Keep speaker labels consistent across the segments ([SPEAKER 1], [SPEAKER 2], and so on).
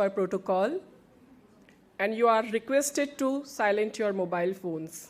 [SPEAKER 1] per protocol, and you are requested to silence your mobile phones.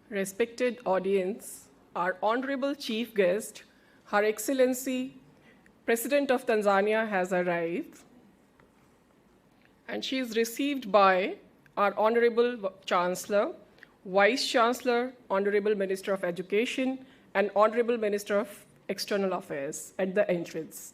[SPEAKER 1] Respected audience, our honorable chief guest, Her Excellency, President of Tanzania, has arrived, and she is received by our Honorable Chancellor, Vice Chancellor, Honorable Minister of Education, and Honorable Minister of External Affairs at the entrance.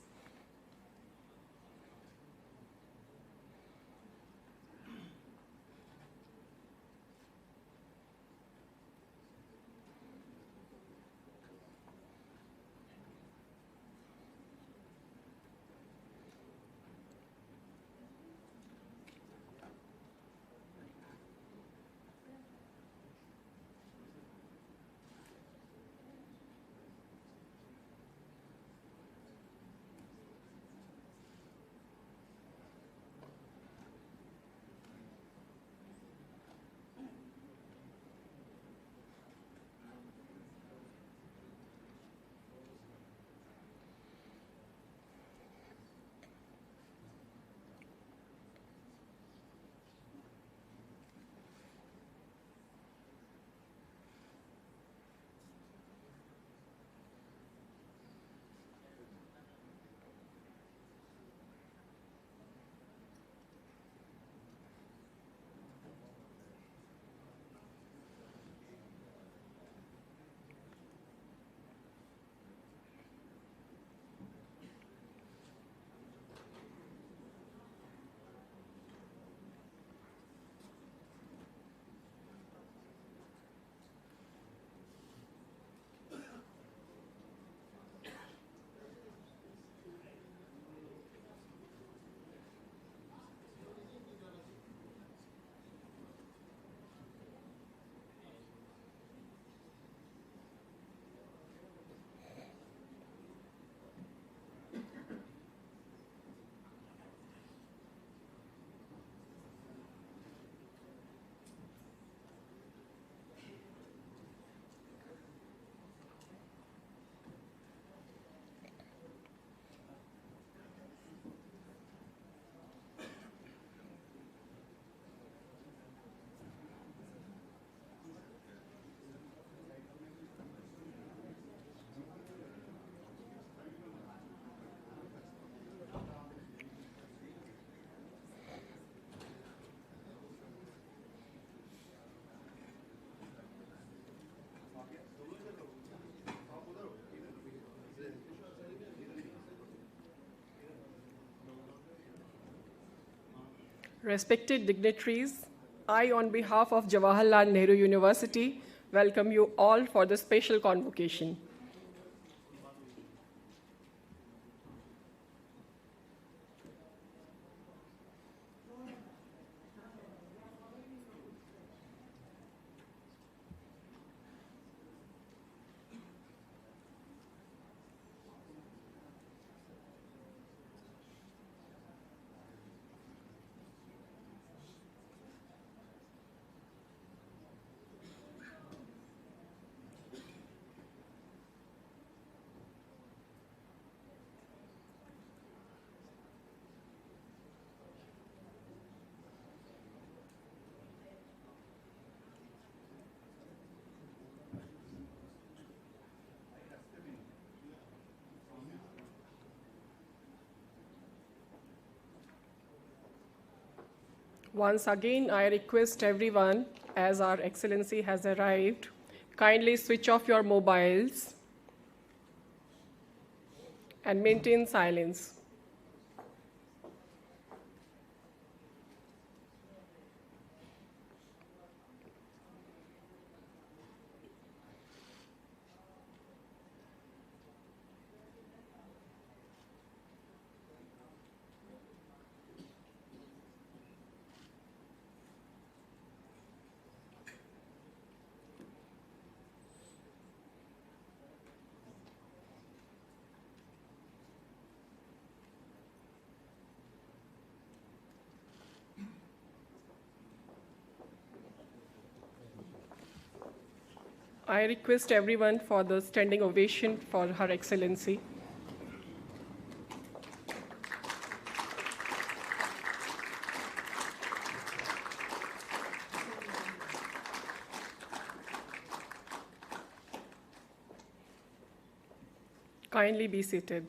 [SPEAKER 1] Respected dignitaries, I, on behalf of Jawaharlal Nehru University, welcome you all for the special convocation. Once again, I request everyone, as Our Excellency has arrived, kindly switch off your mobiles and maintain silence. I request everyone for the standing ovation for Her Excellency. Kindly be seated.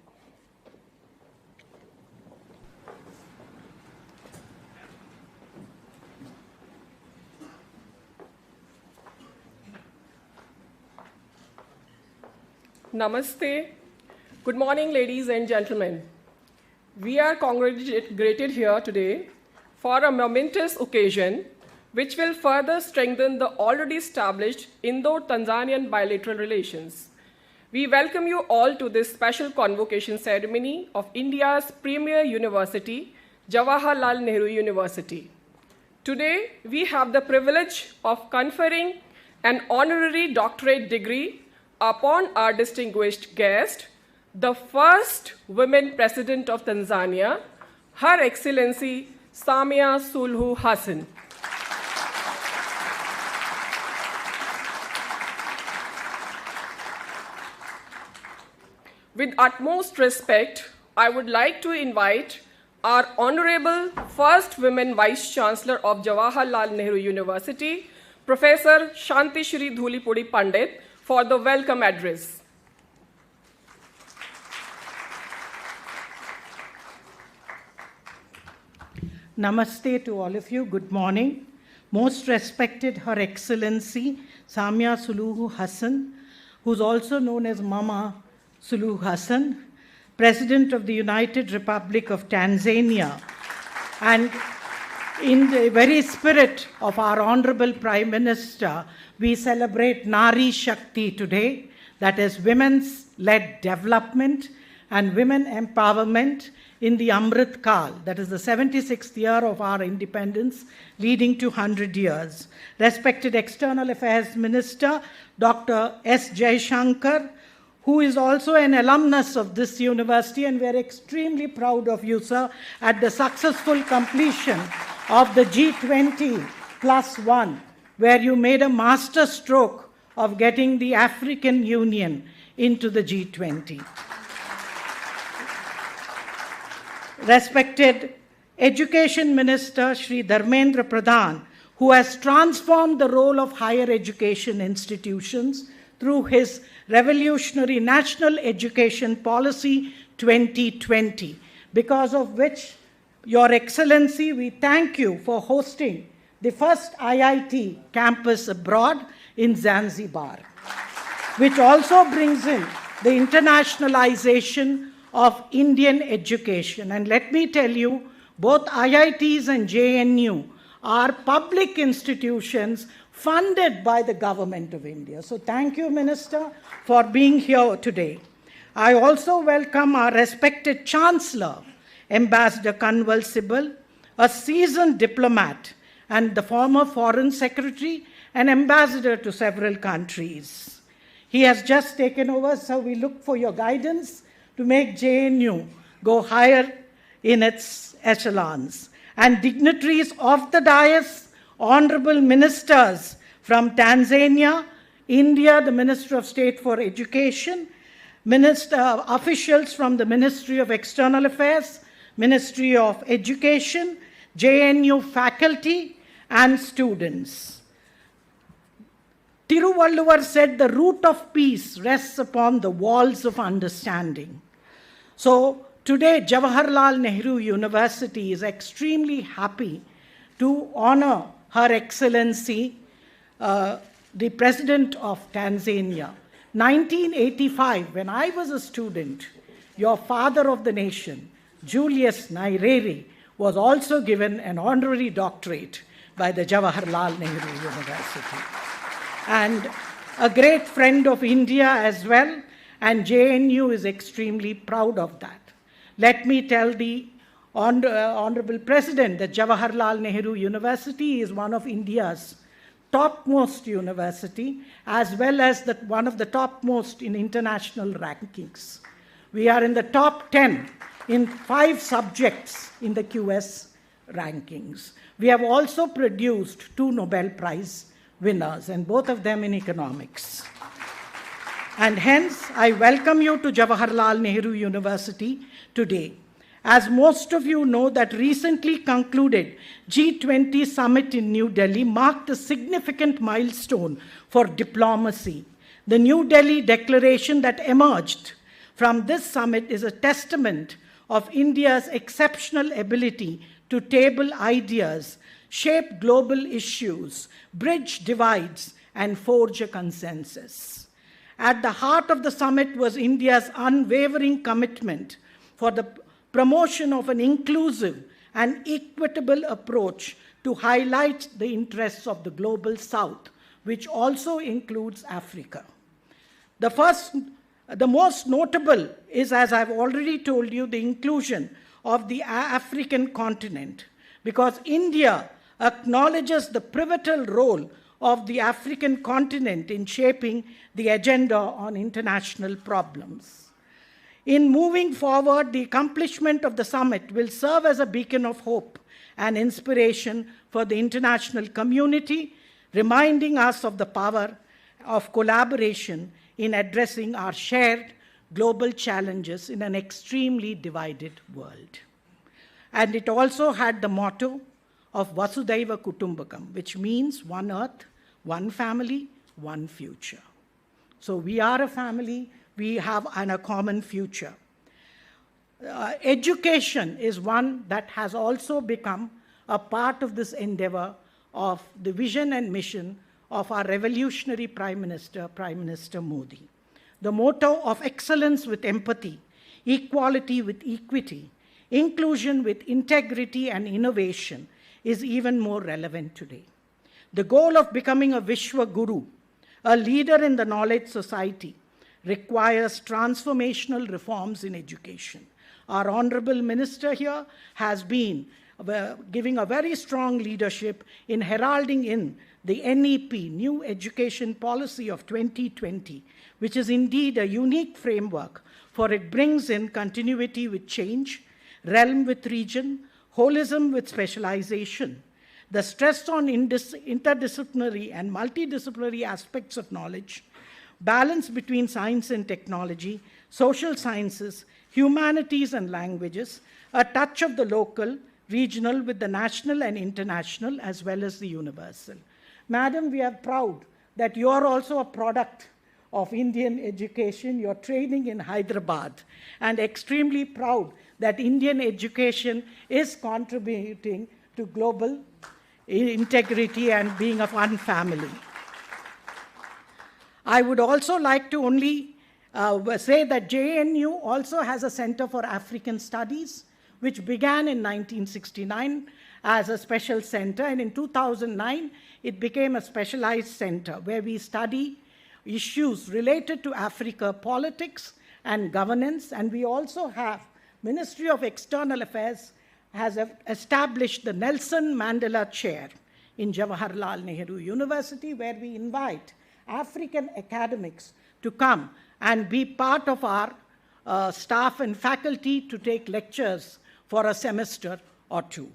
[SPEAKER 1] Namaste. Good morning, ladies and gentlemen. We are congregated here today for a momentous occasion which will further strengthen the already established Indo-Tanzanian bilateral relations. We welcome you all to this special convocation ceremony of India's premier university, Jawaharlal Nehru University. Today, we have the privilege of conferring an honorary doctorate degree upon our distinguished guest, the first women president of Tanzania, Her Excellency Samia Suluhu Hassan. With utmost respect, I would like to invite our Honorable First Women Vice Chancellor of Jawaharlal Nehru University, Professor Shanti Shri Dhulipudi Pandit, for the welcome address.
[SPEAKER 2] Namaste to all of you. Good morning. Most respected Her Excellency Samia Suluhu Hassan, who's also known as Mama Suluhu Hassan, President of the United Republic of Tanzania, and in the very spirit of our Honorable Prime Minister, we celebrate Nari Shakti today, that is women's-led development and women empowerment in the Amrit Kal, that is the 76th year of our independence, leading to 100 years. Respected External Affairs Minister, Dr. S. Jaishankar, who is also an alumnus of this university, and we're extremely proud of you, sir, at the successful completion of the G20+1, where you made a master stroke of getting the African Union into the G20. Respected Education Minister Shri Dharmendra Pradhan, who has transformed the role of higher education institutions through his revolutionary National Education Policy 2020, because of which, Your Excellency, we thank you for hosting the first IIT campus abroad in Zanzibar, which also brings in the internationalization of Indian education. And let me tell you, Both IITs and JNU are public institutions funded by the government of India. So thank you, Minister, for being here today. I also welcome our respected Chancellor, Ambassador Kanwal Sibal, a seasoned diplomat and the former Foreign Secretary and Ambassador to several countries. He has just taken over, so we look for your guidance to make JNU go higher in its echelons. And dignitaries of the dais, honorable ministers from Tanzania, India, the Minister of State for Education, officials from the Ministry of External Affairs, Ministry of Education, JNU faculty, and students. Tiruvalluvar said the root of peace rests upon the walls of understanding. So today, Jawaharlal Nehru University is extremely happy to honor Her Excellency, the President of Tanzania. 1985, when I was a student, your father of the nation, Julius Nyerere, was also given an honorary doctorate by the Jawaharlal Nehru University. And a great friend of India as well, and JNU is extremely proud of that. Let me tell the Honorable President that Jawaharlal Nehru University is one of India's topmost university, as well as one of the topmost in international rankings. We are in the top 10 in 5 subjects in the QS rankings. We have also produced 2 Nobel Prize winners, and both of them in economics. And hence, I welcome you to Jawaharlal Nehru University today. As most of you know, that recently concluded G20 summit in New Delhi marked a significant milestone for diplomacy. The New Delhi declaration that emerged from this summit is a testament of India's exceptional ability to table ideas, shape global issues, bridge divides, and forge a consensus. At the heart of the summit was India's unwavering commitment for the promotion of an inclusive and equitable approach to highlight the interests of the global South, which also includes Africa. The most notable is, as I've already told you, the inclusion of the African continent, because India acknowledges the pivotal role of the African continent in shaping the agenda on international problems. In moving forward, the accomplishment of the summit will serve as a beacon of hope and inspiration for the international community, reminding us of the power of collaboration in addressing our shared global challenges in an extremely divided world. And it also had the motto of Vasudhaiva Kutumbakam, which means one earth, one family, one future. So we are a family. We have a common future. Education is one that has also become a part of this endeavor of the vision and mission of our revolutionary Prime Minister Modi. The motto of excellence with empathy, equality with equity, inclusion with integrity and innovation is even more relevant today. The goal of becoming a Vishwa Guru, a leader in the knowledge society, requires transformational reforms in education. Our Honorable Minister here has been giving a very strong leadership in heralding in the NEP, New Education Policy of 2020, which is indeed a unique framework, for it brings in continuity with change, realm with region, holism with specialization, the stress on interdisciplinary and multidisciplinary aspects of knowledge, balance between science and technology, social sciences, humanities and languages, a touch of the local, regional with the national and international, as well as the universal. Madam, we are proud that you are also a product of Indian education. You're training in Hyderabad, and extremely proud that Indian education is contributing to global integrity and being of one family. I would also like to only say that JNU also has a Center for African Studies, which began in 1969 as a special center, and in 2009, it became a specialized center where we study issues related to Africa politics and governance, and we also have Ministry of External Affairs has established the Nelson Mandela Chair in Jawaharlal Nehru University, where we invite African academics to come and be part of our staff and faculty to take lectures for a semester or two.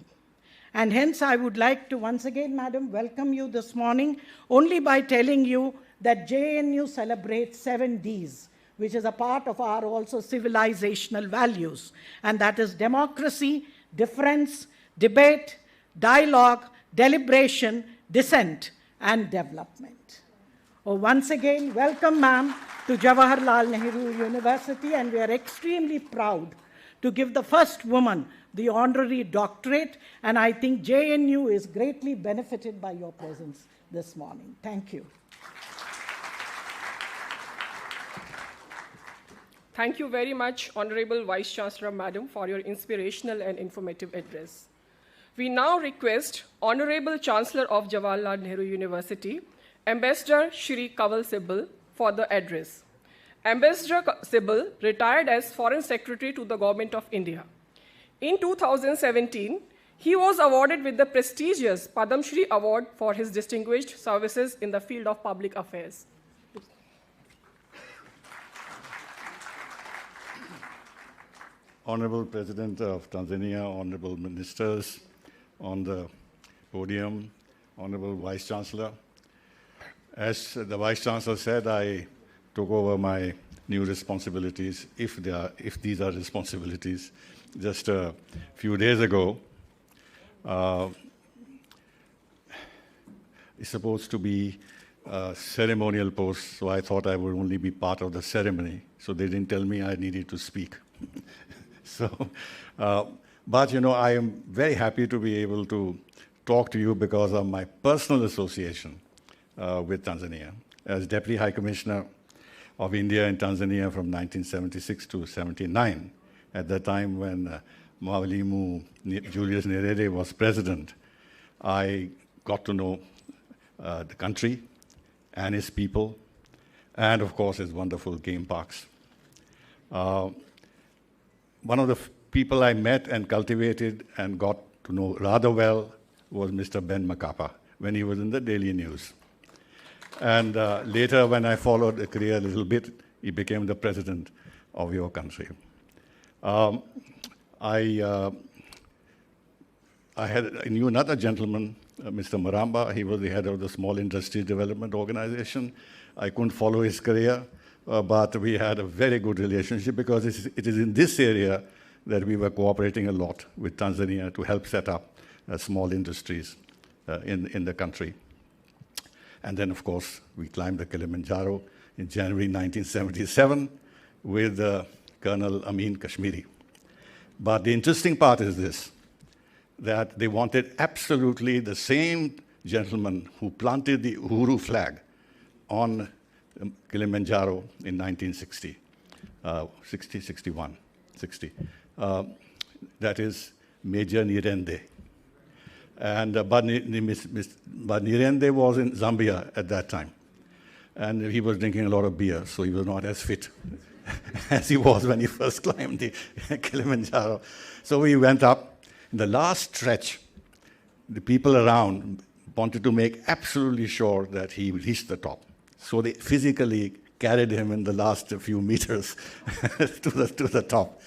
[SPEAKER 2] And hence, I would like to once again, Madam, welcome you this morning only by telling you that JNU celebrates 7 Ds, which is a part of our also civilizational values, and that is democracy, difference, debate, dialogue, deliberation, dissent, and development. Once again, welcome, ma'am, to Jawaharlal Nehru University, and we are extremely proud to give the first woman the honorary doctorate, and I think JNU is greatly benefited by your presence this morning. Thank you.
[SPEAKER 1] Thank you very much, Honorable Vice Chancellor, Madam, for your inspirational and informative address. We now request Honorable Chancellor of Jawaharlal Nehru University, Ambassador Shri Kanwal Sibal, for the address. Ambassador Sibal retired as Foreign Secretary to the Government of India. In 2017, he was awarded with the prestigious Padma Shri Award for his distinguished services in the field of public affairs.
[SPEAKER 3] Honorable President of Tanzania, honorable ministers on the podium, honorable Vice Chancellor. As the Vice Chancellor said, I took over my new responsibilities, if these are responsibilities, just a few days ago. It's supposed to be a ceremonial post, so I thought I would only be part of the ceremony. So they didn't tell me I needed to speak. But you know, I am very happy to be able to talk to you because of my personal association with Tanzania. As Deputy High Commissioner of India in Tanzania from 1976 to 79, at the time when Mwalimu Julius Nyerere was president, I got to know the country and its people, and of course its wonderful game parks. One of the people I met and cultivated and got to know rather well was Mr. Ben Makapa when he was in the Daily News. And later, when I followed the career a little bit, he became the president of your country. I knew another gentleman, Mr. Maramba. He was the head of the Small Industries Development Organization. I couldn't follow his career, but we had a very good relationship because it is in this area that we were cooperating a lot with Tanzania to help set up small industries in the country. And then, of course, we climbed the Kilimanjaro in January 1977 with Colonel Amin Kashmiri. But the interesting part is this, that they wanted absolutely the same gentleman who planted the Uhuru flag on Kilimanjaro in 1960, 60. That is Major Nirende. And but Nirende was in Zambia at that time. And he was drinking a lot of beer, so he was not as fit as he was when he first climbed the Kilimanjaro. So we went up. In the last stretch, the people around wanted to make absolutely sure that he reached the top. So they physically carried him in the last few meters to the top.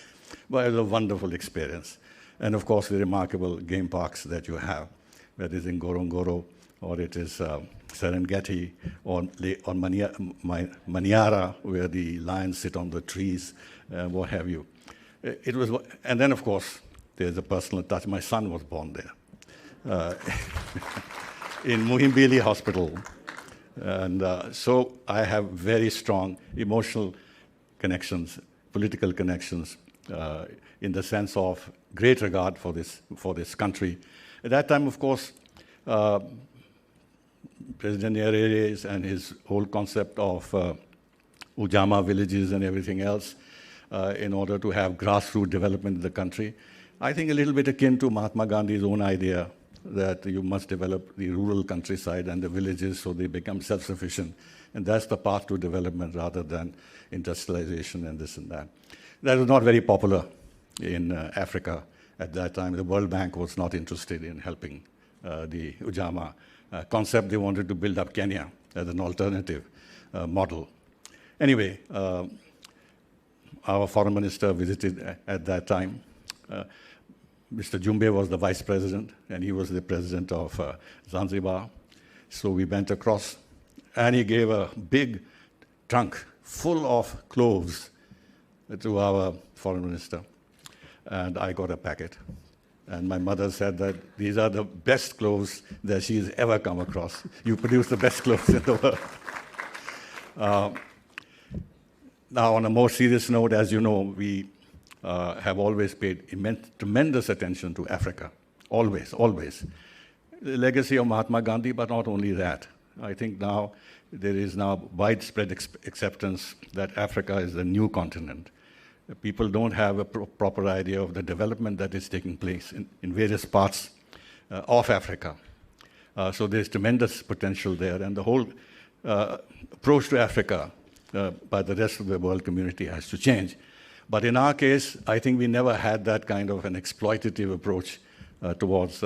[SPEAKER 3] But it was a wonderful experience. And of course, the remarkable game parks that you have, whether it's in Ngorongoro, or it is Serengeti, or Manyara, where the lions sit on the trees, what have you. It was, and then, of course, there's a personal touch. My son was born there, in Muhimbili Hospital. And so I have very strong emotional connections, political connections, in the sense of great regard for this country. At that time, of course, President Nyerere and his whole concept of Ujamaa villages and everything else, in order to have grassroots development in the country, I think a little bit akin to Mahatma Gandhi's own idea that you must develop the rural countryside and the villages so they become self-sufficient. And that's the path to development rather than industrialization and this and that. That was not very popular in Africa at that time. The World Bank was not interested in helping the Ujamaa concept. They wanted to build up Kenya as an alternative model. Anyway, our foreign minister visited at that time. Mr. Jumbe was the vice president, and he was the president of Zanzibar. So we went across, and he gave a big trunk full of cloves to our foreign minister. And I got a packet. And my mother said that these are the best cloves that she's ever come across. You produce the best cloves in the world. Now, on a more serious note, as you know, we have always paid tremendous attention to Africa. Always, always. The legacy of Mahatma Gandhi, but not only that. I think now there is now widespread acceptance that Africa is the new continent. People don't have a proper idea of the development that is taking place in various parts of Africa. So there's tremendous potential there, and the whole approach to Africa by the rest of the world community has to change. But in our case, I think we never had that kind of an exploitative approach towards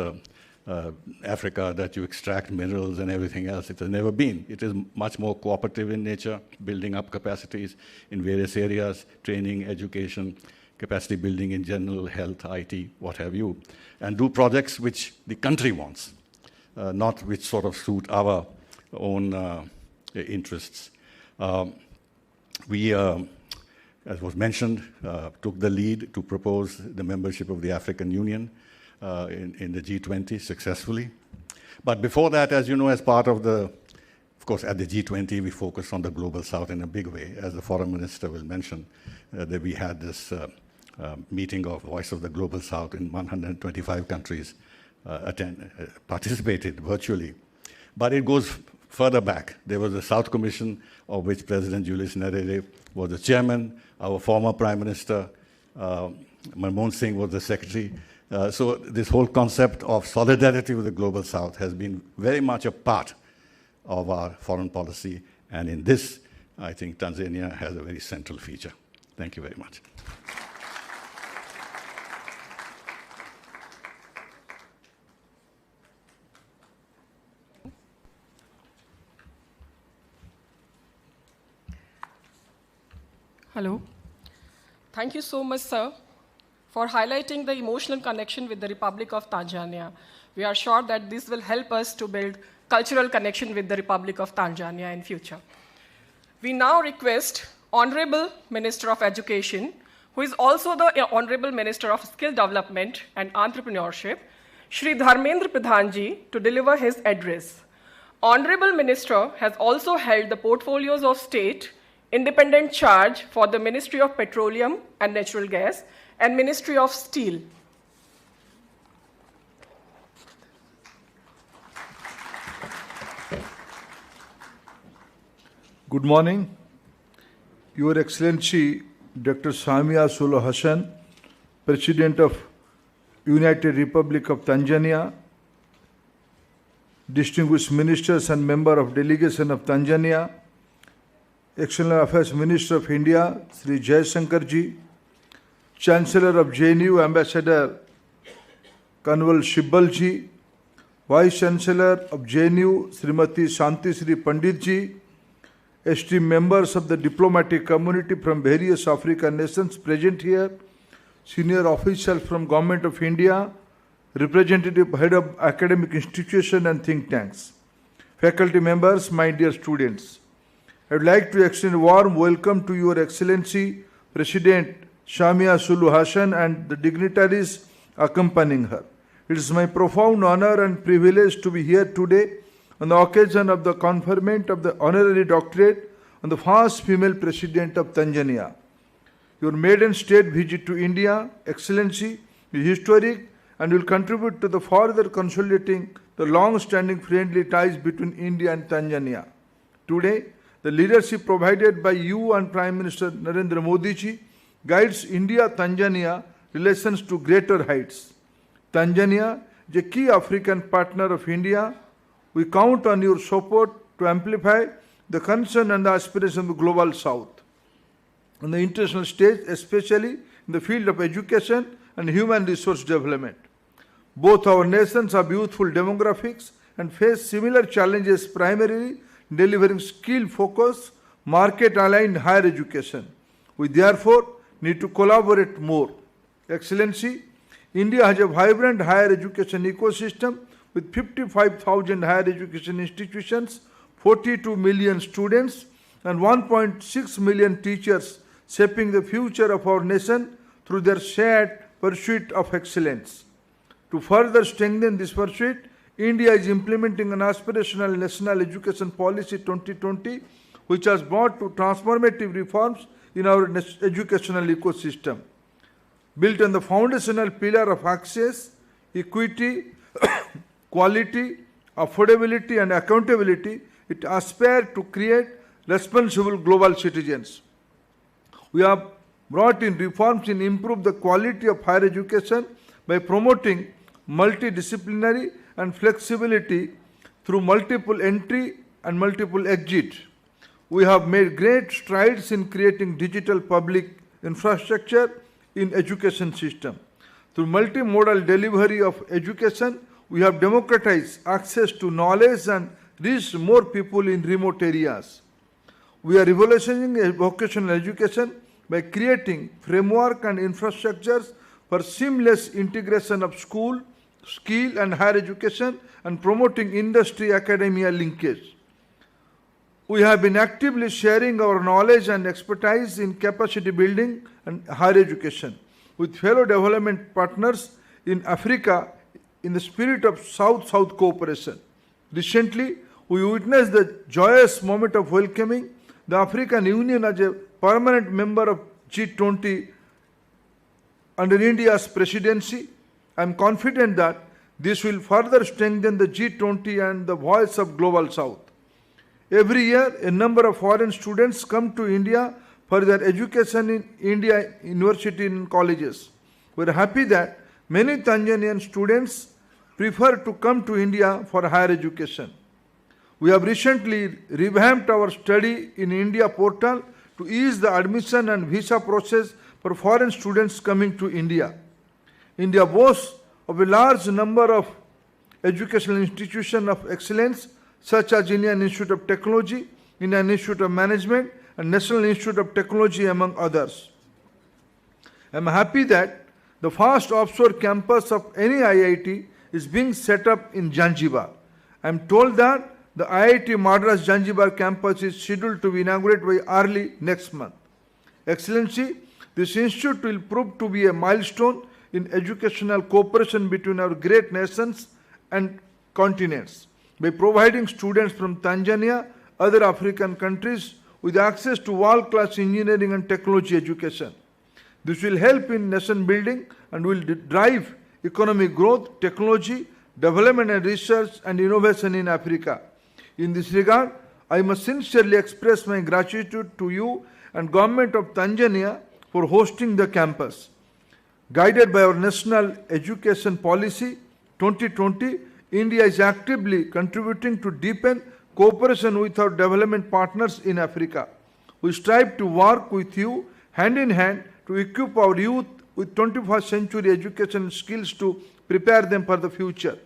[SPEAKER 3] Africa, that you extract minerals and everything else. It has never been. It is much more cooperative in nature, building up capacities in various areas, training, education, capacity building in general, health, IT, what have you, and do projects which the country wants, not which sort of suit our own interests. We, as was mentioned, took the lead to propose the membership of the African Union in the G20 successfully. But before that, as you know, as part of of course, at the G20, we focused on the Global South in a big way. As the Foreign Minister will mention, that we had this meeting of Voice of the Global South in 125 countries participated virtually. But it goes further back. There was a South Commission of which President Julius Nyerere was the chairman. Our former Prime Minister, Manmohan Singh, was the secretary. So this whole concept of solidarity with the Global South has been very much a part of our foreign policy. And in this, I think Tanzania has a very central feature. Thank you very much.
[SPEAKER 1] Hello. Thank you so much, sir, for highlighting the emotional connection with the Republic of Tanzania. We are sure that this will help us to build cultural connection with the Republic of Tanzania in future. We now request Honorable Minister of Education, who is also the Honorable Minister of Skill Development and Entrepreneurship, Shri Dharmendra Pradhan Ji, to deliver his address. Honorable Minister has also held the portfolios of State, Independent Charge for the Ministry of Petroleum and Natural Gas, and Ministry of Steel.
[SPEAKER 4] Good morning. Your Excellency, Dr. Samia Suluhu Hassan, President of United Republic of Tanzania, distinguished ministers and member of delegation of Tanzania, External Affairs Minister of India, Sri Jaishankar Ji, Chancellor of JNU, Ambassador Kanwal Shibbal Ji, Vice Chancellor of JNU, Srimati Shanti Sri Pandit Ji, esteemed members of the diplomatic community from various African nations present here, senior officials from Government of India, representative head of academic institution and think tanks, faculty members, my dear students. I would like to extend a warm welcome to Your Excellency, President Samia Suluhu Hassan and the dignitaries accompanying her. It is my profound honor and privilege to be here today on the occasion of the conferment of the honorary doctorate on the first female President of Tanzania. Your maiden state visit to India, Excellency, is historic and will contribute to the further consolidating the long-standing friendly ties between India and Tanzania. Today, the leadership provided by you and Prime Minister Narendra Modi ji guides India-Tanzania relations to greater heights. Tanzania is a key African partner of India. We count on your support to amplify the concern and the aspirations of the global South on the international stage, especially in the field of education and human resource development. Both our nations have youthful demographics and face similar challenges, primarily delivering skill-focused, market-aligned higher education. We therefore need to collaborate more. Excellency, India has a vibrant higher education ecosystem with 55,000 higher education institutions, 42 million students, and 1.6 million teachers shaping the future of our nation through their shared pursuit of excellence. To further strengthen this pursuit, India is implementing an aspirational National Education Policy 2020, which has brought to transformative reforms in our educational ecosystem. Built on the foundational pillar of access, equity, quality, affordability, and accountability, it aspires to create responsible global citizens. We have brought in reforms in improve the quality of higher education by promoting multidisciplinary and flexibility through multiple entry and multiple exit. We have made great strides in creating digital public infrastructure in education system. Through multimodal delivery of education, we have democratized access to knowledge and reached more people in remote areas. We are revolutionizing vocational education by creating framework and infrastructures for seamless integration of school, skill and higher education and promoting industry-academia linkage. We have been actively sharing our knowledge and expertise in capacity building and higher education with fellow development partners in Africa in the spirit of South-South cooperation. Recently, we witnessed the joyous moment of welcoming the African Union as a permanent member of G20 under India's presidency. I am confident that this will further strengthen the G20 and the voice of Global South. Every year, a number of foreign students come to India for their education in India university and colleges. We are happy that many Tanzanian students prefer to come to India for higher education. We have recently revamped our Study in India portal to ease the admission and visa process for foreign students coming to India. India boasts of a large number of educational institutions of excellence such as Indian Institute of Technology, Indian Institute of Management, and National Institute of Technology, among others. I am happy that the first offshore campus of any IIT is being set up in Zanzibar. I am told that the IIT Madras Zanzibar campus is scheduled to be inaugurated by early next month. Excellency, this institute will prove to be a milestone in educational cooperation between our great nations and continents by providing students from Tanzania, other African countries with access to world-class engineering and technology education. This will help in nation building and will drive economic growth, technology, development and research and innovation in Africa. In this regard, I must sincerely express my gratitude to you and Government of Tanzania for hosting the campus. Guided by our National Education Policy 2020, India is actively contributing to deepen cooperation with our development partners in Africa. We strive to work with you hand in hand to equip our youth with 21st century education skills to prepare them for the future.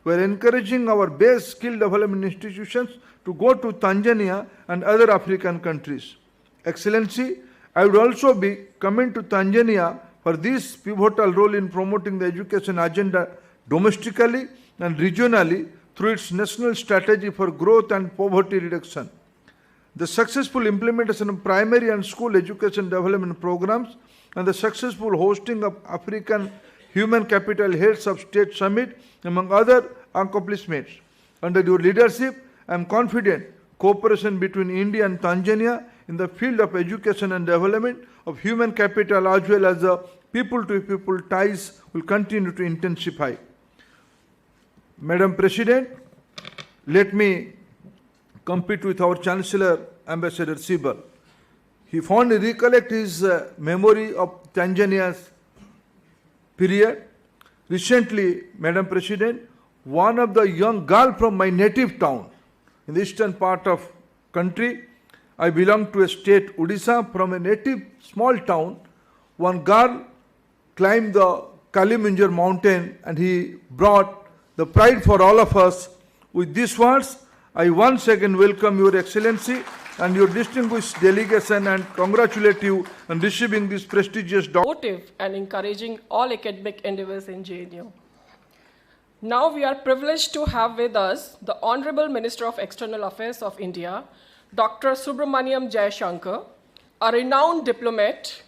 [SPEAKER 4] We are encouraging our base skill development institutions to go to Tanzania and other African countries. Excellency, I would also be coming to Tanzania for this pivotal role in promoting the education agenda domestically and regionally through its national strategy for growth and poverty reduction. The successful implementation of primary and school education development programs and the successful hosting of African Human Capital Heads of State Summit, among other accomplishments. Under your leadership, I am confident cooperation between India and Tanzania in the field of education and development of human capital as well as the people-to-people ties will continue to intensify. Madam President, let me compete with our Chancellor, Ambassador Sibal. He fondly recollect his memory of Tanzania's period. Recently, Madam President, one of the young girl from my native town in the eastern part of country, I belong to a state, Odisha, from a native small town. One girl climbed the Kalimanjaro mountain and he brought the pride for all of us. With these words, I once again welcome Your Excellency and your distinguished delegation and congratulate you on receiving this prestigious
[SPEAKER 1] Supportive and encouraging all academic endeavors in JNU. Now we are privileged to have with us the Honorable Minister of External Affairs of India, Dr. Subramaniam Jaishankar, a renowned diplomat.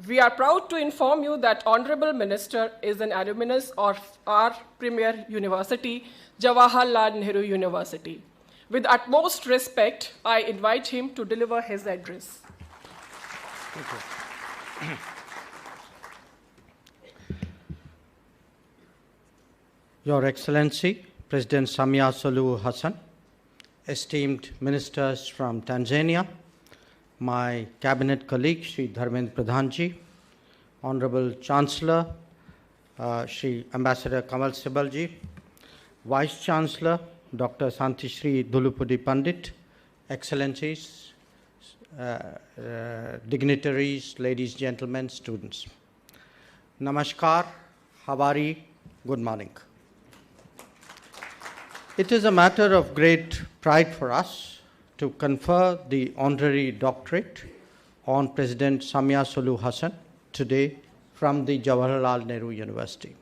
[SPEAKER 1] We are proud to inform you that Honorable Minister is an alumnus of our premier university, Jawaharlal Nehru University. With utmost respect, I invite him to deliver his address.
[SPEAKER 5] Thank you. Your Excellency, President Samia Suluhu Hassan, esteemed ministers from Tanzania, my cabinet colleague, Shri Dharmendra Pradhanji, Honorable Chancellor, Shri Ambassador Kamal Sibalji, Vice Chancellor, Dr. Santishri Dhulupudi Pandit, Excellencies, dignitaries, ladies, gentlemen, students. Namaskar, Havari, good morning. It is a matter of great pride for us to confer the honorary doctorate on President Samia Suluhu Hassan today from the Jawaharlal Nehru University.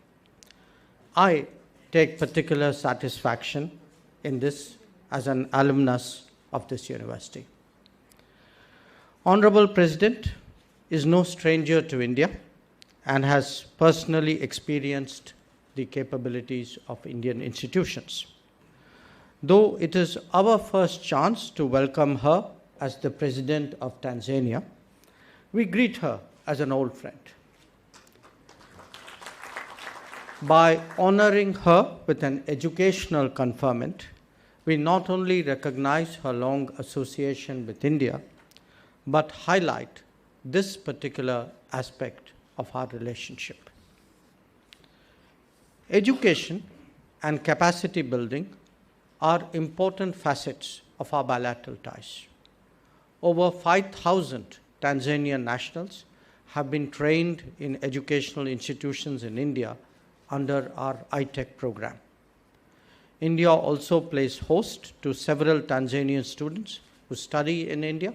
[SPEAKER 5] I take particular satisfaction in this as an alumnus of this university. Honorable President is no stranger to India and has personally experienced the capabilities of Indian institutions. Though it is our first chance to welcome her as the President of Tanzania, we greet her as an old friend. By honoring her with an educational conferment, we not only recognize her long association with India, but highlight this particular aspect of our relationship. Education and capacity building are important facets of our bilateral ties. Over 5,000 Tanzanian nationals have been trained in educational institutions in India under our ITEC program. India also plays host to several Tanzanian students who study in India.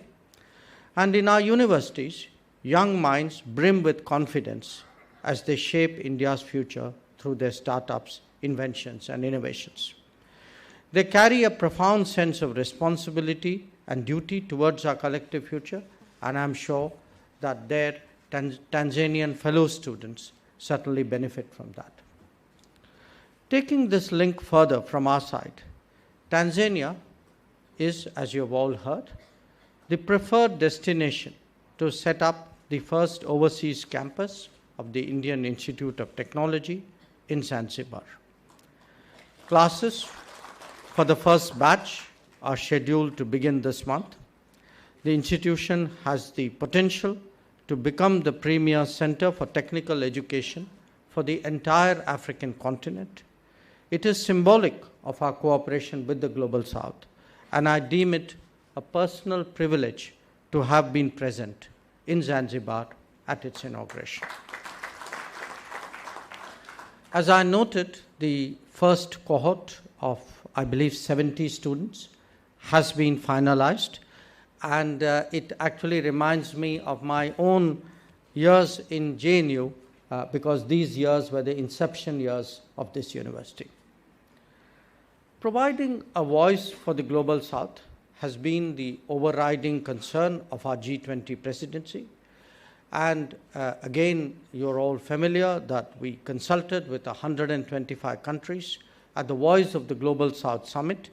[SPEAKER 5] And in our universities, young minds brim with confidence as they shape India's future through their startups, inventions, and innovations. They carry a profound sense of responsibility and duty towards our collective future, and I'm sure that their Tanzanian fellow students certainly benefit from that. Taking this link further from our side, Tanzania is, as you have all heard, the preferred destination to set up the first overseas campus of the Indian Institute of Technology in Zanzibar. Classes for the first batch are scheduled to begin this month. The institution has the potential to become the premier center for technical education for the entire African continent. It is symbolic of our cooperation with the Global South, and I deem it a personal privilege to have been present in Zanzibar at its inauguration. As I noted, the first cohort of, I believe, 70 students has been finalized, and it actually reminds me of my own years in JNU because these years were the inception years of this university. Providing a voice for the Global South has been the overriding concern of our G20 presidency. And again, you're all familiar that we consulted with 125 countries at the Voice of the Global South Summit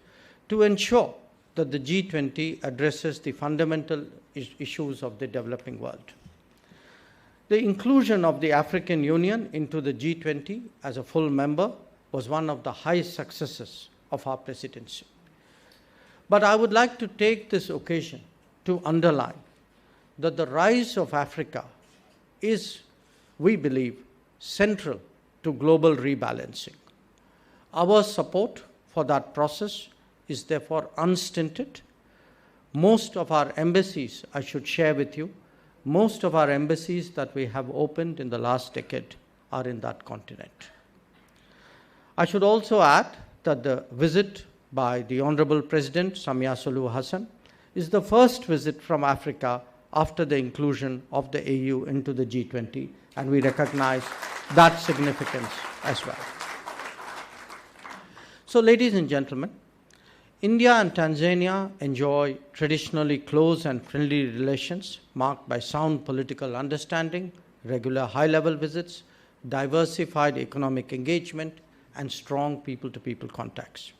[SPEAKER 5] to ensure that the G20 addresses the fundamental issues of the developing world. The inclusion of the African Union into the G20 as a full member was one of the highest successes of our presidency. But I would like to take this occasion to underline that the rise of Africa is, we believe, central to global rebalancing. Our support for that process is therefore unstinted. Most of our embassies, I should share with you, most of our embassies that we have opened in the last decade are in that continent. I should also add that the visit by the Honorable President Samia Suluhu Hassan is the first visit from Africa after the inclusion of the AU into the G20, and we recognize that significance as well. So, ladies and gentlemen, India and Tanzania enjoy traditionally close and friendly relations marked by sound political understanding, regular high-level visits, diversified economic engagement, and strong people-to-people contacts.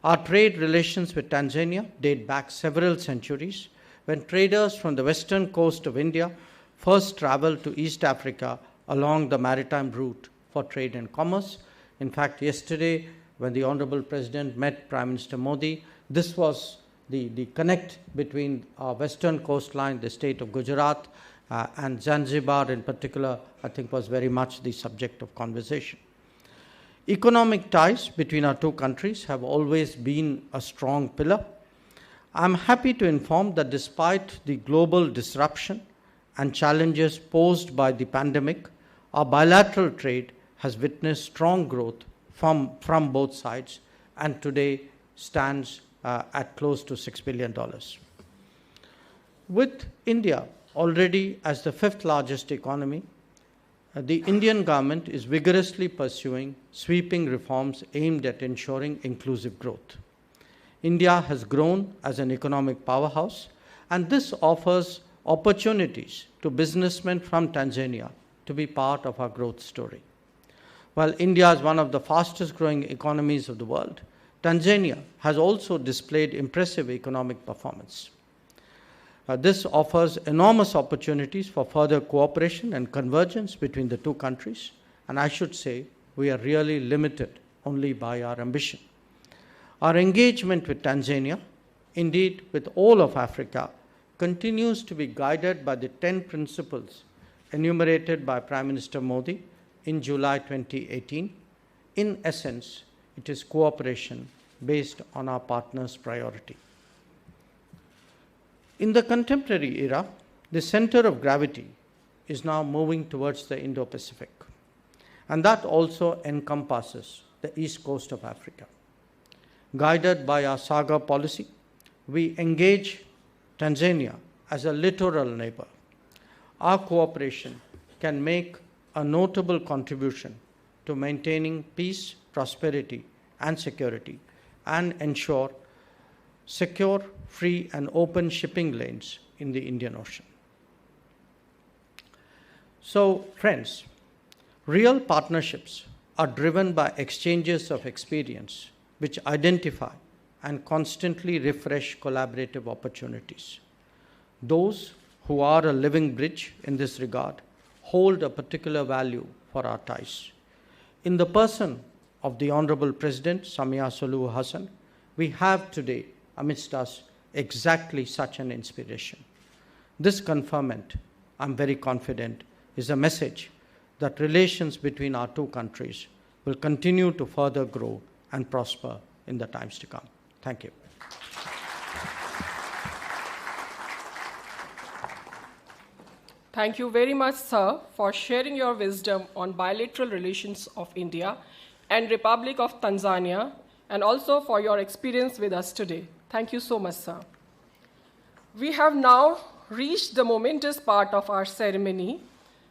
[SPEAKER 5] Our trade relations with Tanzania date back several centuries when traders from the western coast of India first traveled to East Africa along the maritime route for trade and commerce. In fact, yesterday, when the Honorable President met Prime Minister Modi, this was the connect between our western coastline, the state of Gujarat, and Zanzibar in particular, I think was very much the subject of conversation. Economic ties between our two countries have always been a strong pillar. I'm happy to inform that despite the global disruption and challenges posed by the pandemic, our bilateral trade has witnessed strong growth from both sides and today stands at close to $6 billion. With India already as the fifth largest economy, the Indian government is vigorously pursuing sweeping reforms aimed at ensuring inclusive growth. India has grown as an economic powerhouse, and this offers opportunities to businessmen from Tanzania to be part of our growth story. While India is one of the fastest growing economies of the world, Tanzania has also displayed impressive economic performance. This offers enormous opportunities for further cooperation and convergence between the two countries, and I should say we are really limited only by our ambition. Our engagement with Tanzania, indeed with all of Africa, continues to be guided by the 10 principles enumerated by Prime Minister Modi in July 2018. In essence, it is cooperation based on our partners' priority. In the contemporary era, the center of gravity is now moving towards the Indo-Pacific, and that also encompasses the east coast of Africa. Guided by our Saga policy, we engage Tanzania as a littoral neighbor. Our cooperation can make a notable contribution to maintaining peace, prosperity, and security, and ensure secure, free, and open shipping lanes in the Indian Ocean. So, friends, real partnerships are driven by exchanges of experience which identify and constantly refresh collaborative opportunities. Those who are a living bridge in this regard hold a particular value for our ties. In the person of the Honorable President Samia Suluhu Hassan, we have today amidst us exactly such an inspiration. This conferment, I'm very confident, is a message that relations between our two countries will continue to further grow and prosper in the times to come. Thank you.
[SPEAKER 1] Thank you very much, sir, for sharing your wisdom on bilateral relations of India and Republic of Tanzania, and also for your experience with us today. Thank you so much, sir. We have now reached the momentous part of our ceremony,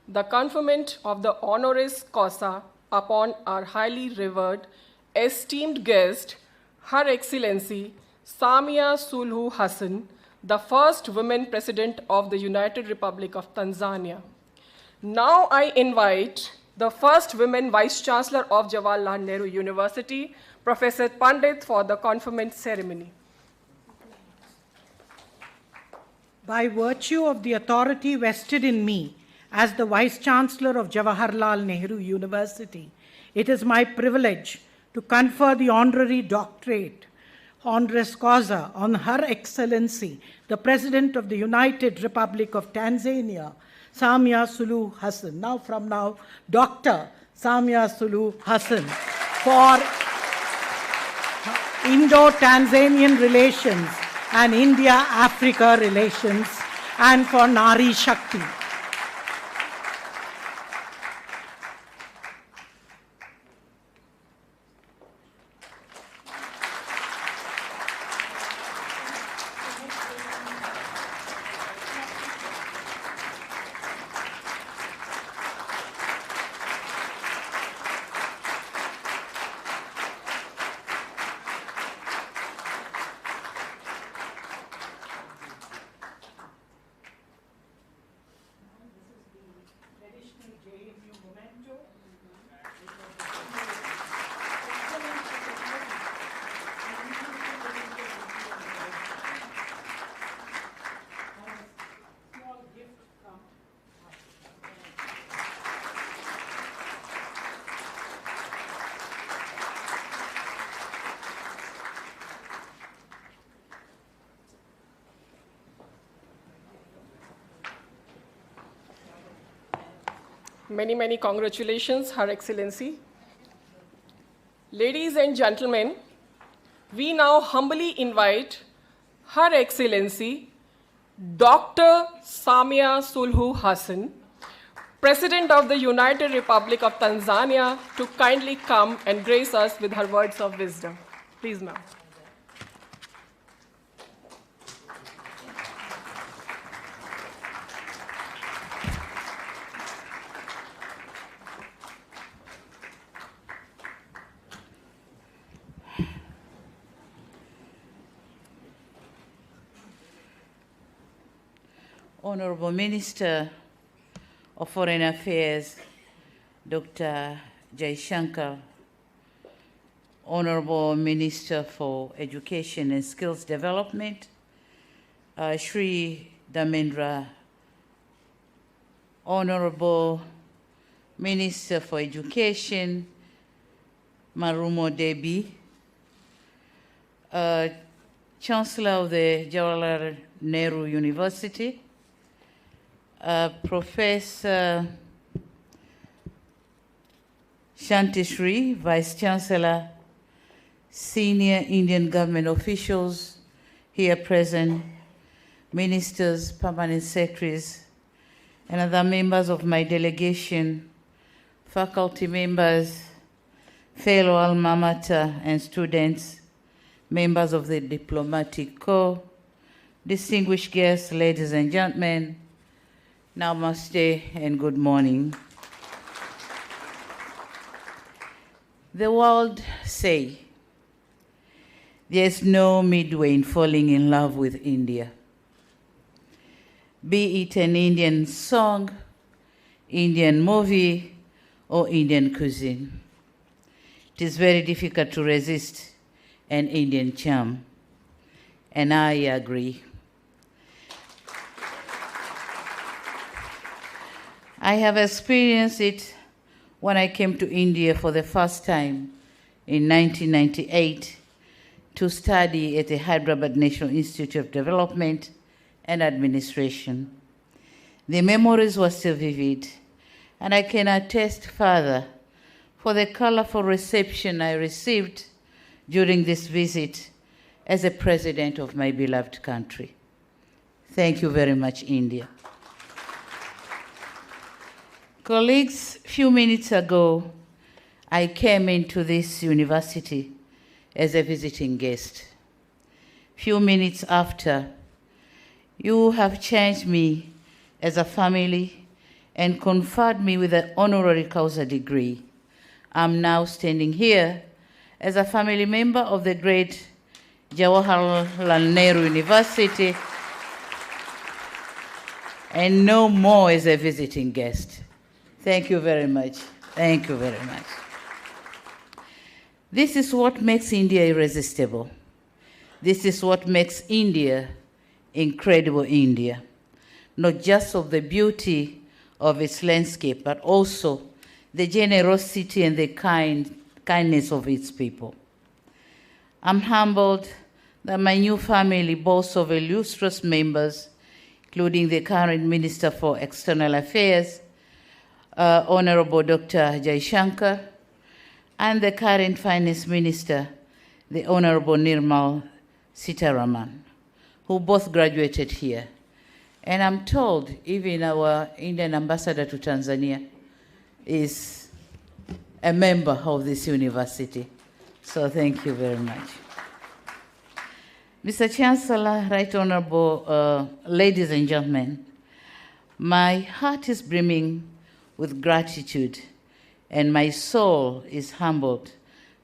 [SPEAKER 1] the conferment of the honoris causa upon our highly revered, esteemed guest, Her Excellency Samia Suluhu Hassan, the first woman president of the United Republic of Tanzania. Now I invite the first women vice chancellor of Jawaharlal Nehru University, Professor Pandit, for the conferment ceremony.
[SPEAKER 2] By virtue of the authority vested in me as the Vice Chancellor of Jawaharlal Nehru University, it is my privilege to confer the honorary doctorate, honoris causa, on Her Excellency, the President of the United Republic of Tanzania, Samia Suluhu Hassan. From now, Dr. Samia Suluhu Hassan for Indo-Tanzanian relations and India-Africa relations and for Nari Shakti.
[SPEAKER 1] Many, many congratulations, Her Excellency. Ladies and gentlemen, we now humbly invite Her Excellency, Dr. Samia Suluhu Hassan, President of the United Republic of Tanzania, to kindly come and grace us with her words of wisdom. Please, ma'am.
[SPEAKER 6] Honorable Minister of Foreign Affairs, Dr. Jaishankar, Honorable Minister for Education and Skills Development, Shri Dharmendra, Honorable Minister for Education, Marumo Debi, Chancellor of the Jawaharlal Nehru University, Professor Shanti Shri, Vice Chancellor, senior Indian government officials here present, ministers, permanent secretaries, and other members of my delegation, faculty members, fellow alma mater and students, members of the diplomatic corps, distinguished guests, ladies and gentlemen, namaste and good morning. The world say there's no midway in falling in love with India. Be it an Indian song, Indian movie, or Indian cuisine. It is very difficult to resist an Indian charm, and I agree. I have experienced it when I came to India for the first time in 1998 to study at the Hyderabad National Institute of Development and Administration. The memories were still vivid, and I can attest further for the colorful reception I received during this visit as a president of my beloved country. Thank you very much, India. Colleagues, a few minutes ago, I came into this university as a visiting guest. Few minutes after, you have changed me as a family and conferred me with an honorary causa degree. I'm now standing here as a family member of the great Jawaharlal Nehru University and no more as a visiting guest. Thank you very much. Thank you very much. This is what makes India irresistible. This is what makes India incredible India, not just of the beauty of its landscape, but also the generosity and the kindness of its people. I'm humbled that my new family boasts of illustrious members including the current Minister for External Affairs, Honorable Dr. Jaishankar, and the current Finance Minister, the Honorable Nirmal Sitaraman, who both graduated here. And I'm told even our Indian ambassador to Tanzania is a member of this university. So thank you very much. Mr. Chancellor, Right Honorable ladies and gentlemen, my heart is brimming with gratitude and my soul is humbled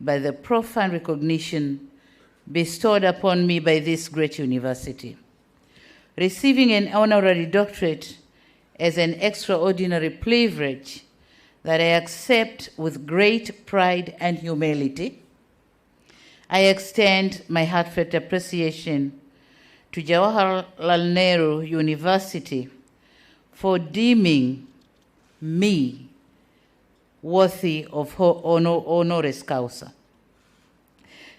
[SPEAKER 6] by the profound recognition bestowed upon me by this great university. Receiving an honorary doctorate is an extraordinary privilege that I accept with great pride and humility. I extend my heartfelt appreciation to Jawaharlal Nehru University for deeming me worthy of honoris causa.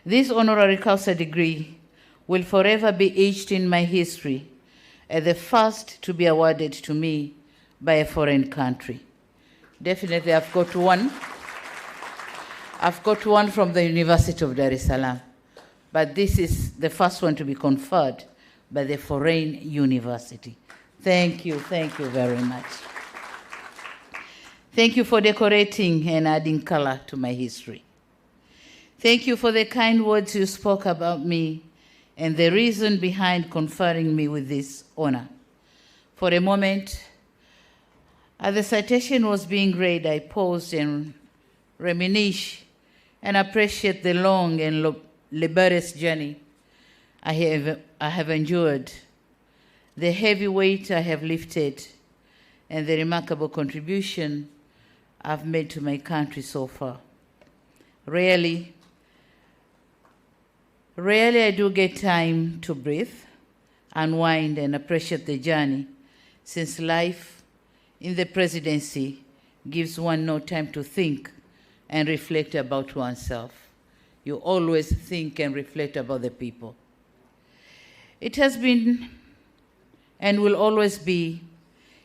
[SPEAKER 6] This honorary causa degree will forever be etched in my history as the first to be awarded to me by a foreign country. Definitely, I've got one. I've got one from the University of Dar es Salaam, but this is the first one to be conferred by the foreign university. Thank you very much. Thank you for decorating and adding color to my history. Thank you for the kind words you spoke about me and the reason behind conferring me with this honor. For a moment, as the citation was being read, I paused and reminisced and appreciate the long and laborious journey I have endured, the heavy weight I have lifted, and the remarkable contribution I've made to my country so far. Rarely I do get time to breathe, unwind, and appreciate the journey, since life in the presidency gives one no time to think and reflect about oneself. You always think and reflect about the people. It has been and will always be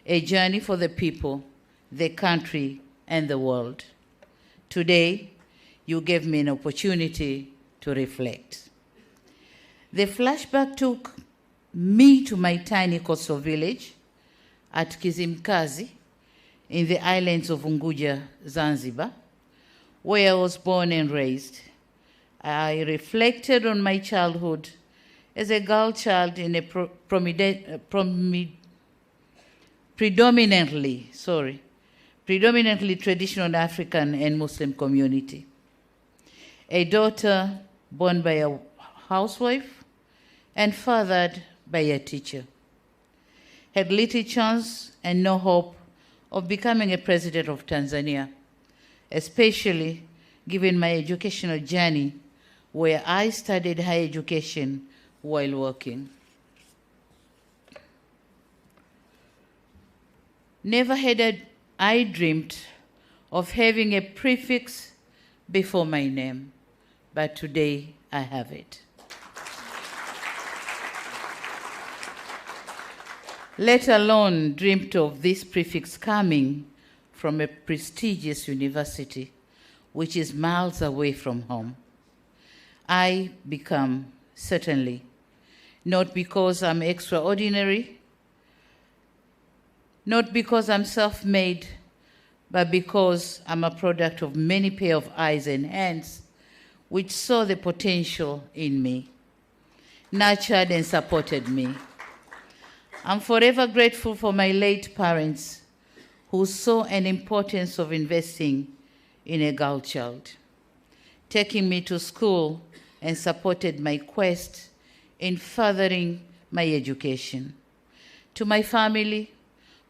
[SPEAKER 6] a journey for the people, the country, and the world. Today, you gave me an opportunity to reflect. The flashback took me to my tiny coastal village at Kizimkazi in the islands of Unguja, Zanzibar, where I was born and raised. I reflected on my childhood as a girl child in a predominantly traditional African and Muslim community. A daughter born by a housewife and fathered by a teacher. Had little chance and no hope of becoming a president of Tanzania, especially given my educational journey where I studied higher education while working. Never had I dreamed of having a prefix before my name, but today I have it. Let alone dreamt of this prefix coming from a prestigious university, which is miles away from home. I become, certainly, not because I'm extraordinary, not because I'm self-made, but because I'm a product of many pair of eyes and hands which saw the potential in me, nurtured and supported me. I'm forever grateful for my late parents who saw an importance of investing in a girl child, taking me to school and supported my quest in furthering my education. To my family,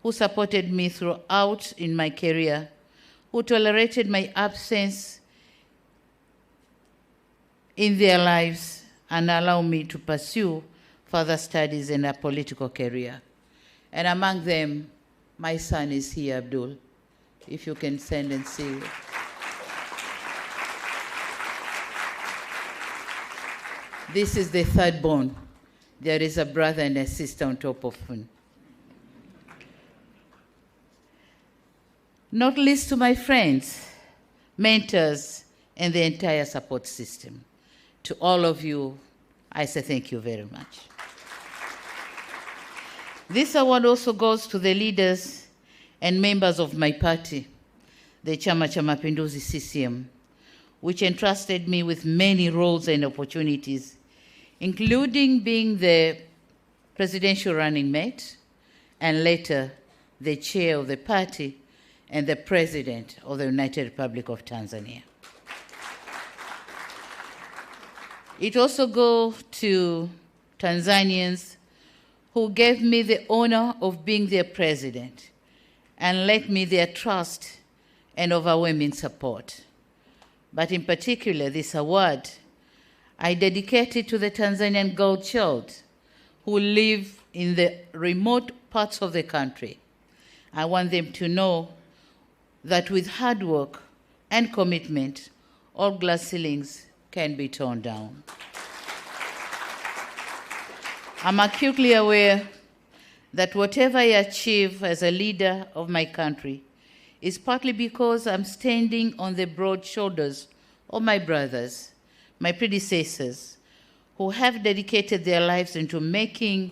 [SPEAKER 6] who supported me throughout in my career, who tolerated my absence in their lives and allowed me to pursue further studies in a political career. And among them, my son is here, Abdul, if you can send and see it. This is the third born. There is a brother and a sister on top of him. not least to my friends, mentors, and the entire support system. To all of you, I say thank you very much. This award also goes to the leaders and members of my party, the Chama cha Mapinduzi CCM, which entrusted me with many roles and opportunities, including being the presidential running mate and later the chair of the party and the president of the United Republic of Tanzania. It also goes to Tanzanians who gave me the honor of being their president and lent me their trust and overwhelming support. But in particular, this award I dedicate it to the Tanzanian girl child who live in the remote parts of the country. I want them to know that with hard work and commitment, all glass ceilings can be torn down. I'm acutely aware that whatever I achieve as a leader of my country is partly because I'm standing on the broad shoulders of my brothers, my predecessors, who have dedicated their lives into making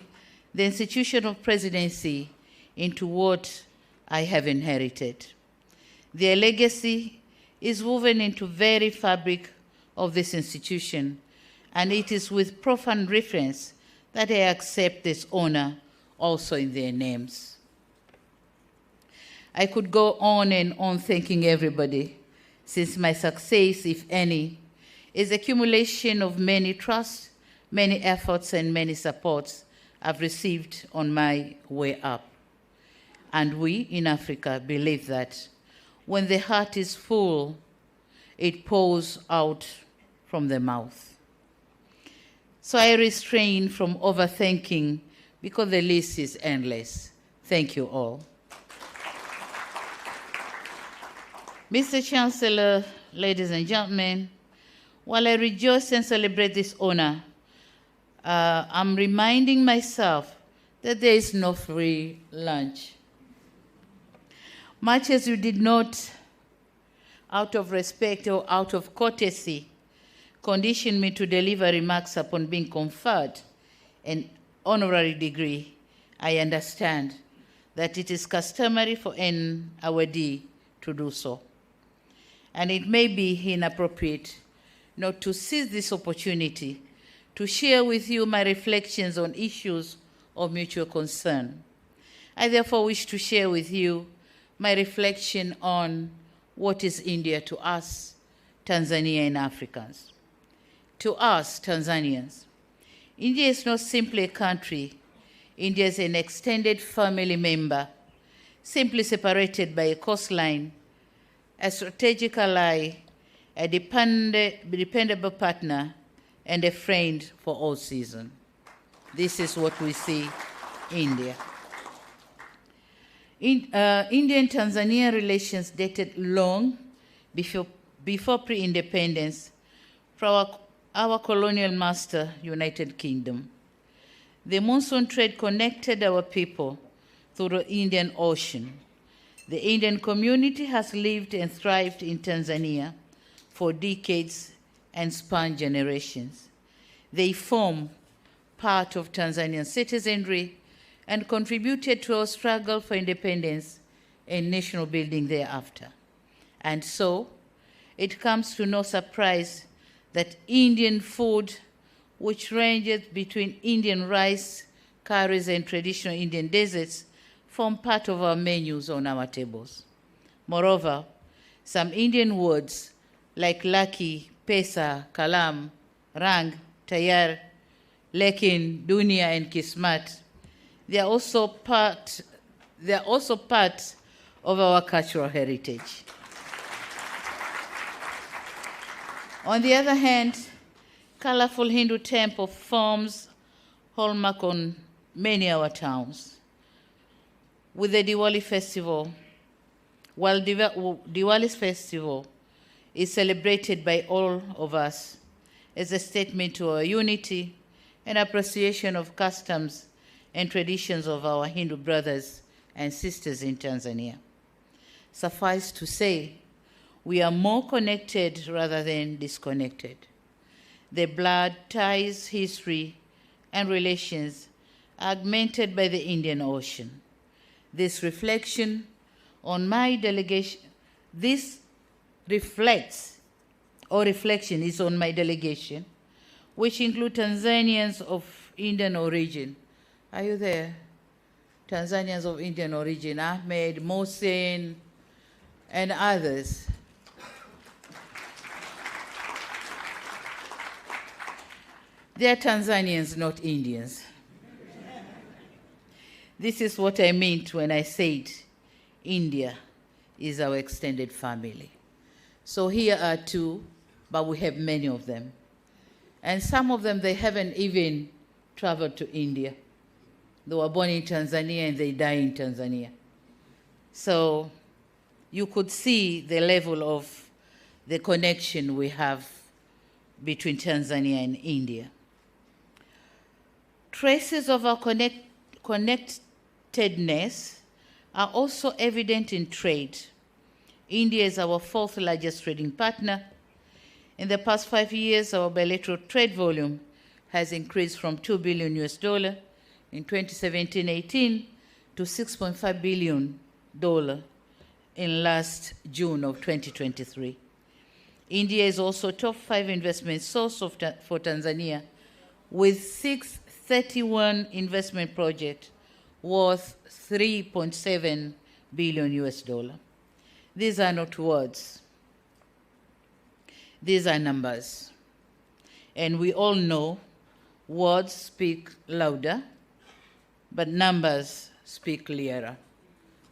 [SPEAKER 6] the institution of presidency into what I have inherited. Their legacy is woven into the very fabric of this institution, and it is with profound reverence that I accept this honor also in their names. I could go on and on thanking everybody, since my success, if any, is accumulation of many trusts, many efforts, and many supports I've received on my way up. And we in Africa believe that when the heart is full, it pours out from the mouth. So I refrain from overthinking because the list is endless. Thank you all. Mr. Chancellor, ladies and gentlemen, while I rejoice and celebrate this honor, I'm reminding myself that there is no free lunch. Much as you did not, out of respect or out of courtesy, condition me to deliver remarks upon being conferred an honorary degree, I understand that it is customary for an awardee to do so. And it may be inappropriate not to seize this opportunity to share with you my reflections on issues of mutual concern. I therefore wish to share with you my reflection on what is India to us, Tanzania and Africans. To us, Tanzanians, India is not simply a country. India is an extended family member, simply separated by a coastline, a strategic ally, a dependable partner, and a friend for all seasons. This is what we see India. India and Tanzania relations dated long before pre-independence from our colonial master, United Kingdom. The monsoon trade connected our people through the Indian Ocean. The Indian community has lived and thrived in Tanzania for decades and spanned generations. They form part of Tanzanian citizenry and contributed to our struggle for independence and national building thereafter. And so, it comes to no surprise that Indian food, which ranges between Indian rice, curries, and traditional Indian desserts, form part of our menus on our tables. Moreover, some Indian words like lucky, pesa, kalam, rang, tayar, lekin, dunia, and kismat, they are also part of our cultural heritage. On the other hand, colorful Hindu temple forms hallmark on many of our towns. With the Diwali festival, while Diwali's festival is celebrated by all of us as a statement to our unity and appreciation of customs and traditions of our Hindu brothers and sisters in Tanzania. Suffice to say, we are more connected rather than disconnected. The blood ties, history, and relations are augmented by the Indian Ocean. This reflection on my delegation, this reflection is on my delegation, which include Tanzanians of Indian origin. Are you there? Tanzanians of Indian origin, Ahmed, Mohsen, and others. They are Tanzanians, not Indians. This is what I meant when I said India is our extended family. So here are two, but we have many of them. And some of them, they haven't even traveled to India. They were born in Tanzania and they die in Tanzania. So you could see the level of the connection we have between Tanzania and India. Traces of our connectedness are also evident in trade. India is our fourth largest trading partner. In the past 5 years, our bilateral trade volume has increased from $2 billion in 2017-18 to $6.5 billion in last June of 2023. India is also top 5 investment source for Tanzania, with 631 investment projects worth $3.7 billion. These are not words. These are numbers. And we all know words speak louder, but numbers speak clearer.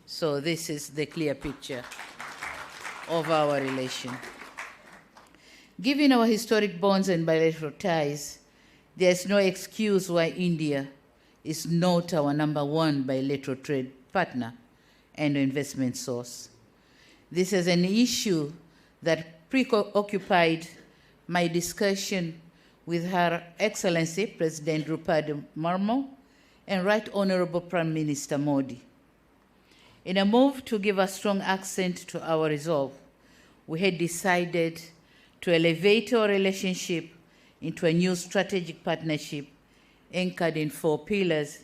[SPEAKER 6] So this is the clear picture of our relation. Given our historic bonds and bilateral ties, there is no excuse why India is not our #1 bilateral trade partner and investment source. This is an issue that preoccupied my discussion with Her Excellency President Draupadi Murmu and Right Honorable Prime Minister Modi. In a move to give a strong accent to our resolve, we had decided to elevate our relationship into a new strategic partnership anchored in 4 pillars,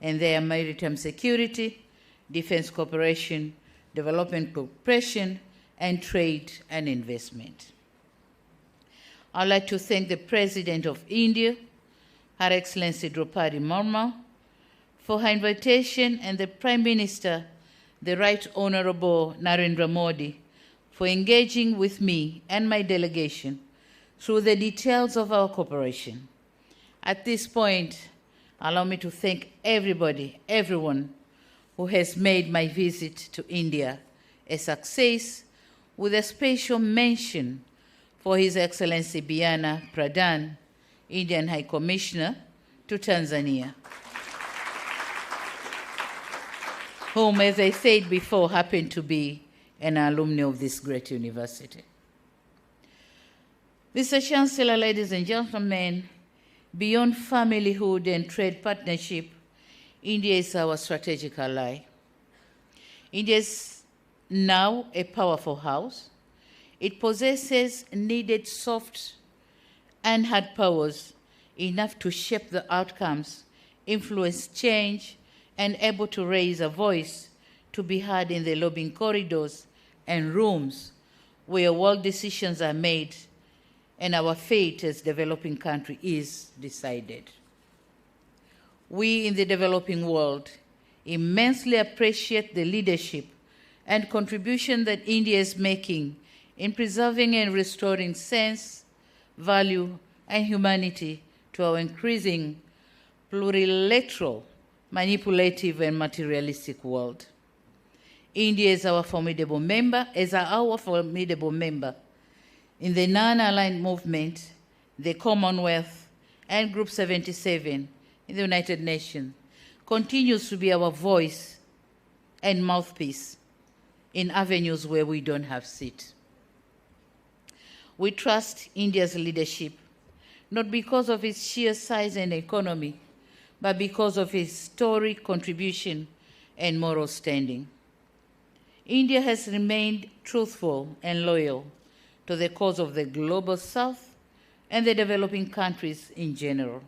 [SPEAKER 6] and they are maritime security, defense cooperation, development cooperation, and trade and investment. I'd like to thank the President of India, Her Excellency Draupadi Murmu, for her invitation, and the Prime Minister, the Right Honorable Narendra Modi, for engaging with me and my delegation through the details of our cooperation. At this point, allow me to thank everyone who has made my visit to India a success, with a special mention for His Excellency Biana Pradhan, Indian High Commissioner to Tanzania, whom, as I said before, happened to be an alumni of this great university. Mr. Chancellor, ladies and gentlemen, beyond familyhood and trade partnership, India is our strategic ally. India is now a powerful house. It possesses needed soft and hard powers enough to shape the outcomes, influence change, and able to raise a voice to be heard in the lobbying corridors and rooms where world decisions are made and our fate as developing country is decided. We in the developing world immensely appreciate the leadership and contribution that India is making in preserving and restoring sense, value, and humanity to our increasing plurilateral, manipulative, and materialistic world. India is our formidable member, in the non-aligned movement, the Commonwealth, and Group 77 in the United Nations, continues to be our voice and mouthpiece in avenues where we don't have seat. We trust India's leadership, not because of its sheer size and economy, but because of its historic contribution and moral standing. India has remained truthful and loyal to the cause of the Global South and the developing countries in general.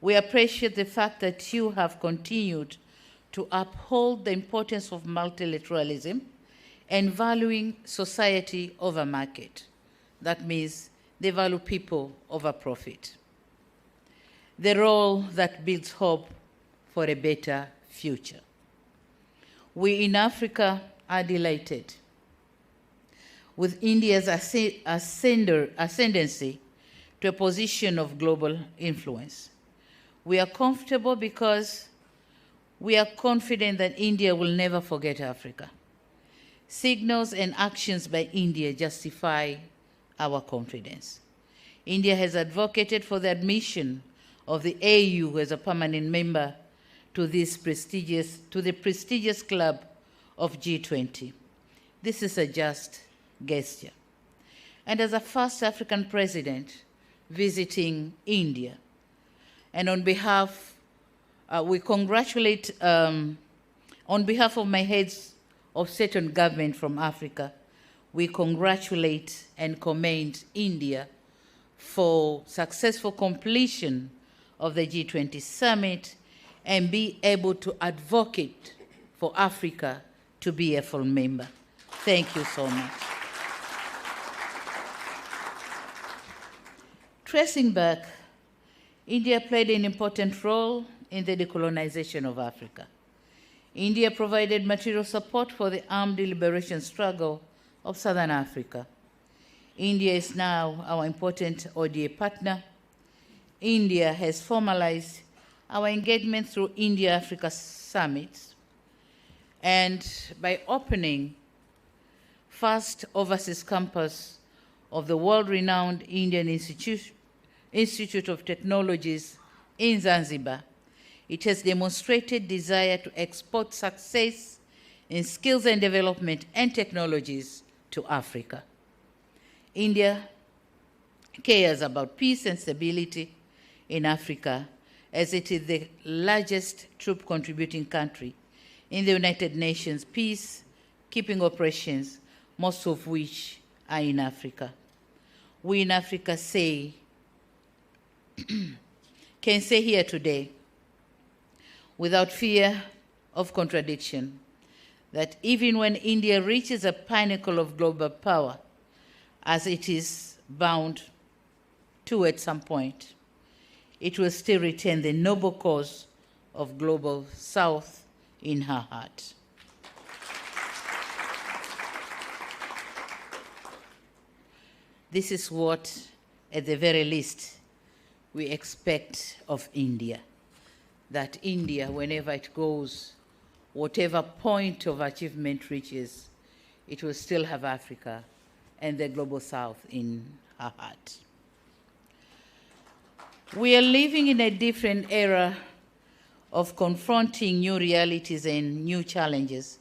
[SPEAKER 6] We appreciate the fact that you have continued to uphold the importance of multilateralism and valuing society over market. That means they value people over profit. The role that builds hope for a better future. We in Africa are delighted with India's ascendancy to a position of global influence. We are comfortable because we are confident that India will never forget Africa. Signals and actions by India justify our confidence. India has advocated for the admission of the AU as a permanent member to the prestigious club of G20. This is a just gesture. And as a first African president visiting India, and on behalf, we congratulate, on behalf of my heads of state and government from Africa, we congratulate and commend India for successful completion of the G20 summit and be able to advocate for Africa to be a full member. Thank you so much. Tracing back, India played an important role in the decolonization of Africa. India provided material support for the armed liberation struggle of Southern Africa. India is now our important ODA partner. India has formalized our engagement through India-Africa summits and by opening first overseas campus of the world-renowned Indian Institute of Technologies in Zanzibar. It has demonstrated desire to export success in skills and development and technologies to Africa. India cares about peace and stability in Africa, as it is the largest troop-contributing country in the United Nations peacekeeping operations, most of which are in Africa. We in Africa can say here today, without fear of contradiction, that even when India reaches a pinnacle of global power, as it is bound to at some point, it will still retain the noble cause of Global South in her heart. This is what, at the very least, we expect of India, that India, whenever it goes, whatever point of achievement reaches, it will still have Africa and the Global South in her heart. We are living in a different era of confronting new realities and new challenges,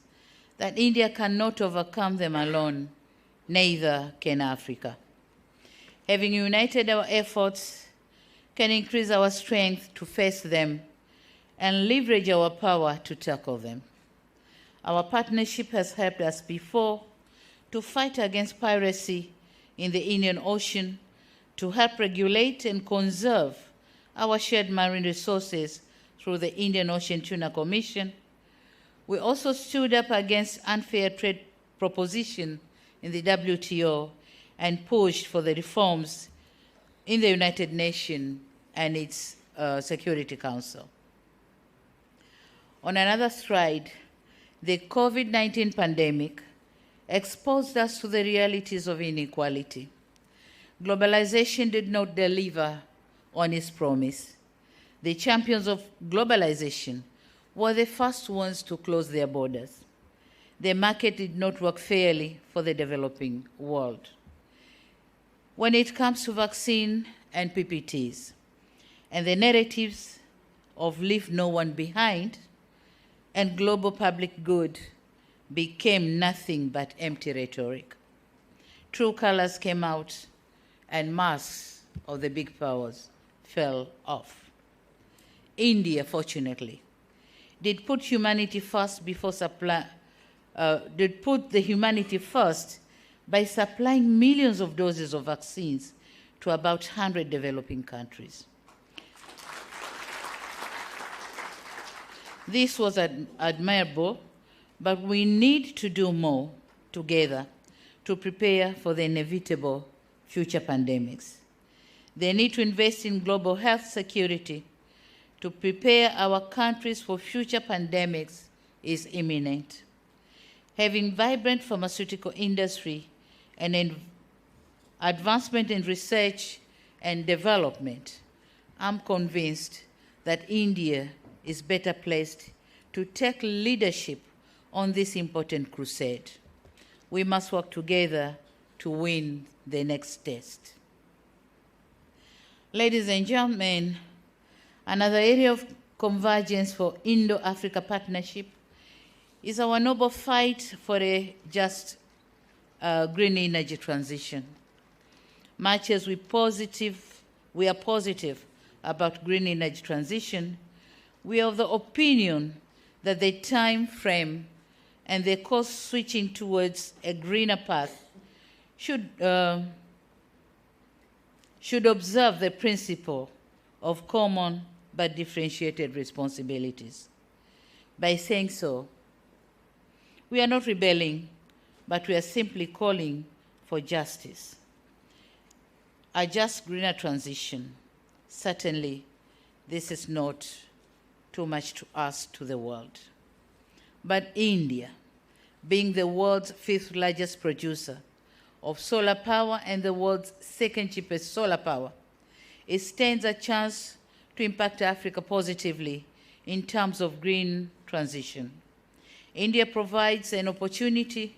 [SPEAKER 6] that India cannot overcome them alone, neither can Africa. Having united our efforts can increase our strength to face them and leverage our power to tackle them. Our partnership has helped us before to fight against piracy in the Indian Ocean, to help regulate and conserve our shared marine resources through the Indian Ocean Tuna Commission. We also stood up against unfair trade proposition in the WTO and pushed for the reforms in the United Nations and its Security Council. On another stride, the COVID-19 pandemic exposed us to the realities of inequality. Globalization did not deliver on its promise. The champions of globalization were the first ones to close their borders. The market did not work fairly for the developing world. When it comes to vaccine and PPTs, and the narratives of leave no one behind and global public good became nothing but empty rhetoric. True colors came out and masks of the big powers fell off. India, fortunately, did put humanity first before did put the humanity first by supplying millions of doses of vaccines to about 100 developing countries. This was admirable, but we need to do more together to prepare for the inevitable future pandemics. They need to invest in global health security to prepare our countries for future pandemics is imminent. Having vibrant pharmaceutical industry and advancement in research and development, I'm convinced that India is better placed to take leadership on this important crusade. We must work together to win the next test. Ladies and gentlemen, another area of convergence for Indo-Africa partnership is our noble fight for a just green energy transition. Much as we are positive about green energy transition, we are of the opinion that the time frame and the course switching towards a greener path should observe the principle of common but differentiated responsibilities. By saying so, we are not rebelling, but we are simply calling for justice. A just greener transition. Certainly, this is not too much to ask to the world. But India, being the world's 5th largest producer of solar power and the world's 2nd cheapest solar power, it stands a chance to impact Africa positively in terms of green transition. India provides an opportunity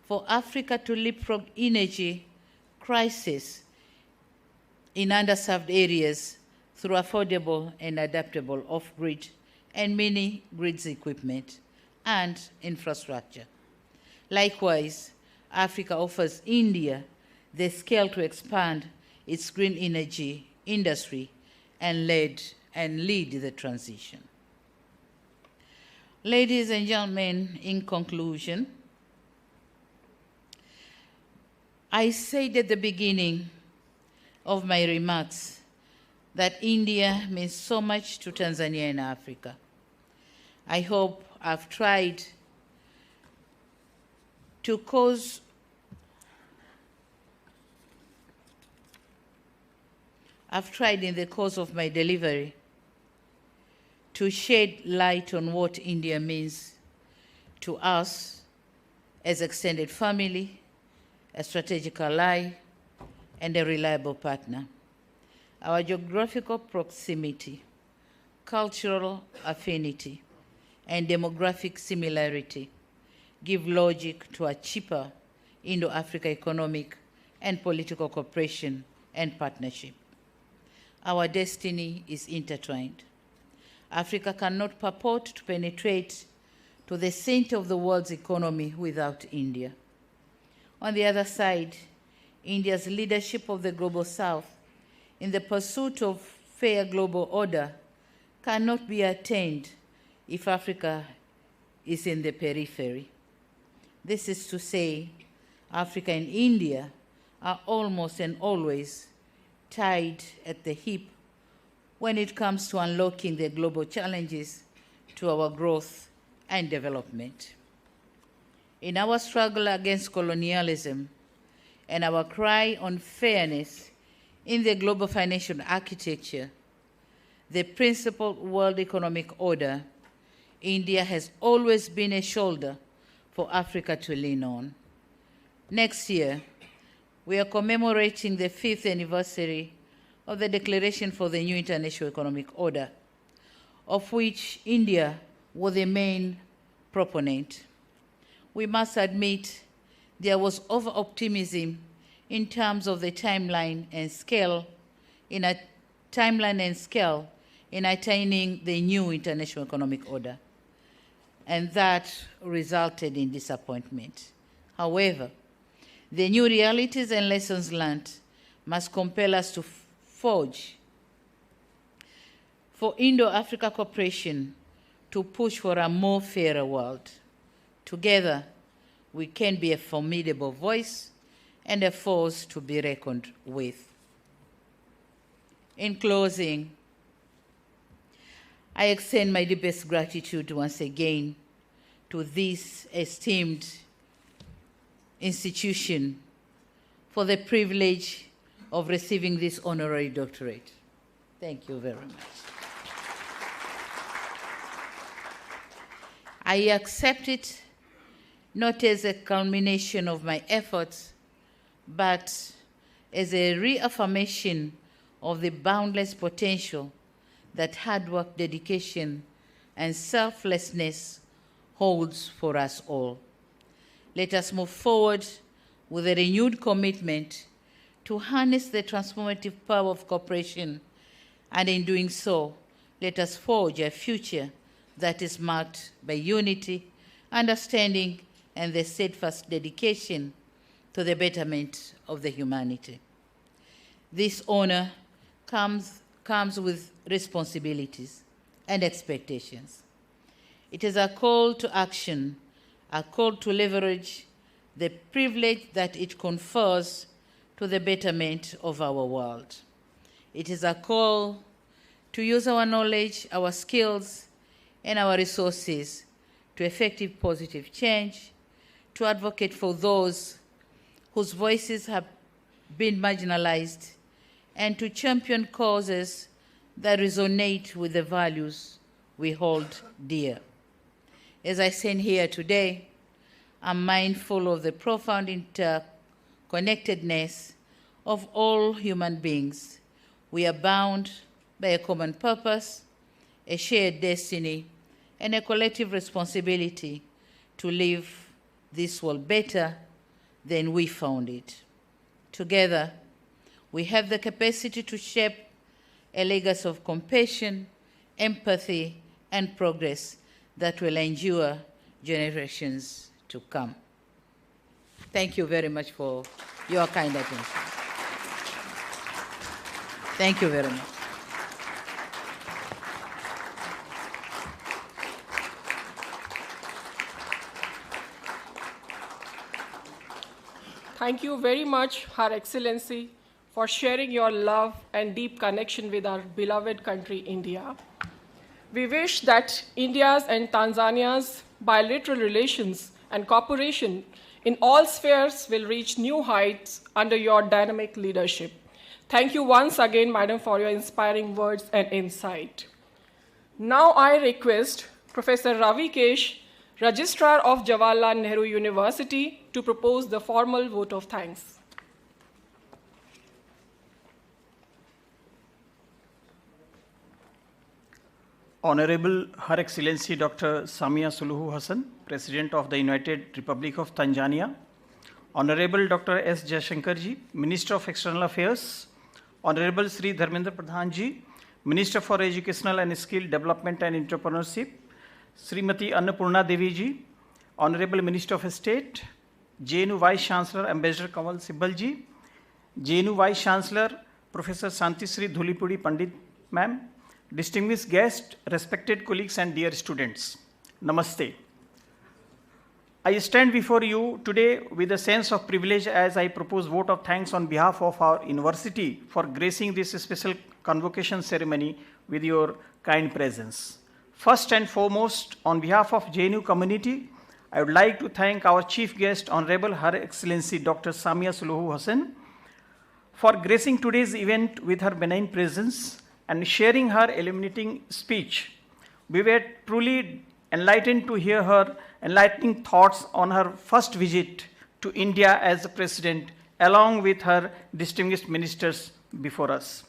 [SPEAKER 6] for Africa to leapfrog energy crisis in underserved areas through affordable and adaptable off-grid and mini-grids equipment and infrastructure. Likewise, Africa offers India the scale to expand its green energy industry and lead the transition. Ladies and gentlemen, in conclusion, I said at the beginning of my remarks that India means so much to Tanzania and Africa. I hope I've tried to cause in the course of my delivery to shed light on what India means to us as extended family, a strategic ally, and a reliable partner. Our geographical proximity, cultural affinity, and demographic similarity give logic to a cheaper Indo-Africa economic and political cooperation and partnership. Our destiny is intertwined. Africa cannot purport to penetrate to the center of the world's economy without India. On the other side, India's leadership of the Global South in the pursuit of fair global order cannot be attained if Africa is in the periphery. This is to say, Africa and India are almost and always tied at the hip when it comes to unlocking the global challenges to our growth and development. In our struggle against colonialism and our cry on fairness in the global financial architecture, the principled world economic order, India has always been a shoulder for Africa to lean on. Next year, we are commemorating the 5th anniversary of the Declaration for the New International Economic Order, of which India was the main proponent. We must admit there was over-optimism in terms of the timeline and scale in attaining the new international economic order, and that resulted in disappointment. However, the new realities and lessons learned must compel us to forge for Indo-Africa cooperation to push for a more fairer world. Together, we can be a formidable voice and a force to be reckoned with. In closing, I extend my deepest gratitude once again to this esteemed institution for the privilege of receiving this honorary doctorate. Thank you very much. I accept it not as a culmination of my efforts, but as a reaffirmation of the boundless potential that hard work, dedication, and selflessness holds for us all. Let us move forward with a renewed commitment to harness the transformative power of cooperation, and in doing so, let us forge a future that is marked by unity, understanding, and the steadfast dedication to the betterment of the humanity. This honor comes with responsibilities and expectations. It is a call to action, a call to leverage the privilege that it confers to the betterment of our world. It is a call to use our knowledge, our skills, and our resources to effective positive change, to advocate for those whose voices have been marginalized, and to champion causes that resonate with the values we hold dear. As I stand here today, I'm mindful of the profound interconnectedness of all human beings. We are bound by a common purpose, a shared destiny, and a collective responsibility to leave this world better than we found it. Together, we have the capacity to shape a legacy of compassion, empathy, and progress that will endure generations to come. Thank you very much for your kind attention. Thank you very much.
[SPEAKER 1] Thank you very much, Her Excellency, for sharing your love and deep connection with our beloved country, India. We wish that India's and Tanzania's bilateral relations and cooperation in all spheres will reach new heights under your dynamic leadership. Thank you once again, Madam, for your inspiring words and insight. Now I request Professor Ravi Kesh, Registrar of Jawaharlal Nehru University, to propose the formal vote of thanks.
[SPEAKER 7] Honorable Her Excellency Dr. Samia Suluhu Hassan, President of the United Republic of Tanzania, Honorable Dr. S. Jaishankarji, Minister of External Affairs, Honorable Sri Dharmendra Pradhanji, Minister for Educational and Skill Development and Entrepreneurship, Srimati Annapurna Deviji, Honorable Minister of State, JNU Vice Chancellor Ambassador Kamal Sibbalji, JNU Vice Chancellor Professor Santisri Dhulipudi Pandit Ma'am, distinguished guests, respected colleagues and dear students, Namaste. I stand before you today with a sense of privilege as I propose vote of thanks on behalf of our university for gracing this special convocation ceremony with your kind presence. First and foremost, on behalf of JNU community, I would like to thank our chief guest, Honorable Her Excellency Dr. Samia Suluhu Hassan, for gracing today's event with her benign presence and sharing her illuminating speech. We were truly enlightened to hear her enlightening thoughts on her first visit to India as the president, along with her distinguished ministers before us.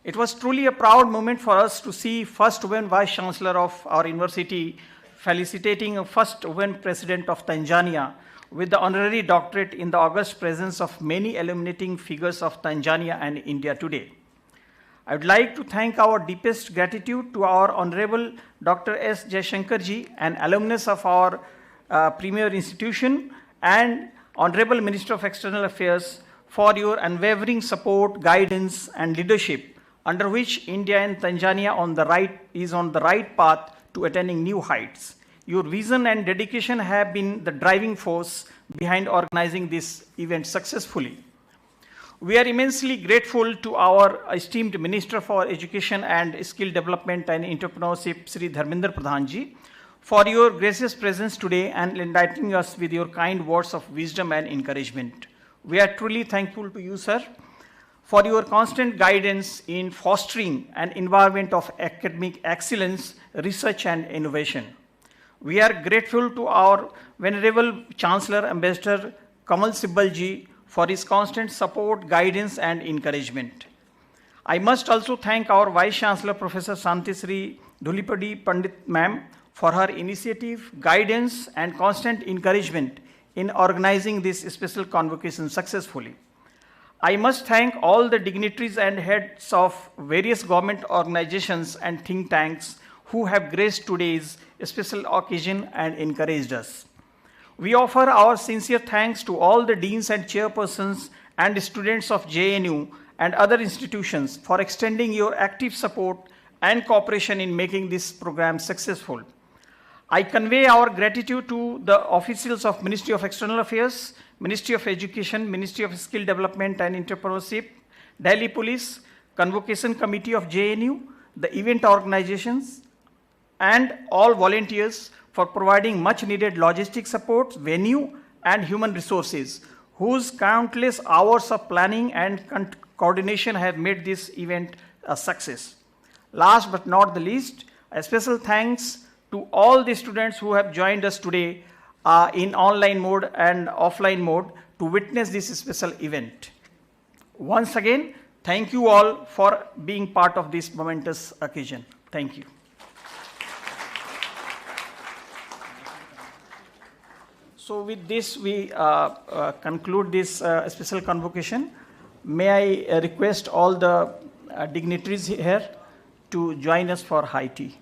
[SPEAKER 7] It was truly a proud moment for us to see first woman vice chancellor of our university felicitating a first woman president of Tanzania with the honorary doctorate in the august presence of many illuminating figures of Tanzania and India today. I would like to thank our deepest gratitude to our Honorable Dr. S. Jaishankarji, an alumnus of our premier institution, and Honorable Minister of External Affairs for your unwavering support, guidance, and leadership, under which India and Tanzania is on the right path to attaining new heights. Your vision and dedication have been the driving force behind organizing this event successfully. We are immensely grateful to our esteemed Minister for Education and Skill Development and Entrepreneurship, Sri Dharmendra Pradhanji, for your gracious presence today and enlightening us with your kind words of wisdom and encouragement. We are truly thankful to you, sir, for your constant guidance in fostering an environment of academic excellence, research, and innovation. We are grateful to our Venerable Chancellor Ambassador Kamal Sibbalji for his constant support, guidance, and encouragement. I must also thank our Vice Chancellor Professor Santisri Dhulipadi Pandit Ma'am for her initiative, guidance, and constant encouragement in organizing this special convocation successfully. I must thank all the dignitaries and heads of various government organizations and think tanks who have graced today's special occasion and encouraged us. We offer our sincere thanks to all the deans and chairpersons and students of JNU and other institutions for extending your active support and cooperation in making this program successful. I convey our gratitude to the officials of Ministry of External Affairs, Ministry of Education, Ministry of Skill Development and Entrepreneurship, Delhi Police, Convocation Committee of JNU, the event organizations, and all volunteers for providing much needed logistic support, venue, and human resources, whose countless hours of planning and coordination have made this event a success. Last but not the least, a special thanks to all the students who have joined us today in online mode and offline mode to witness this special event. Once again, thank you all for being part of this momentous occasion. Thank you. So with this, we conclude this special convocation. May I request all the dignitaries here to join us for high tea.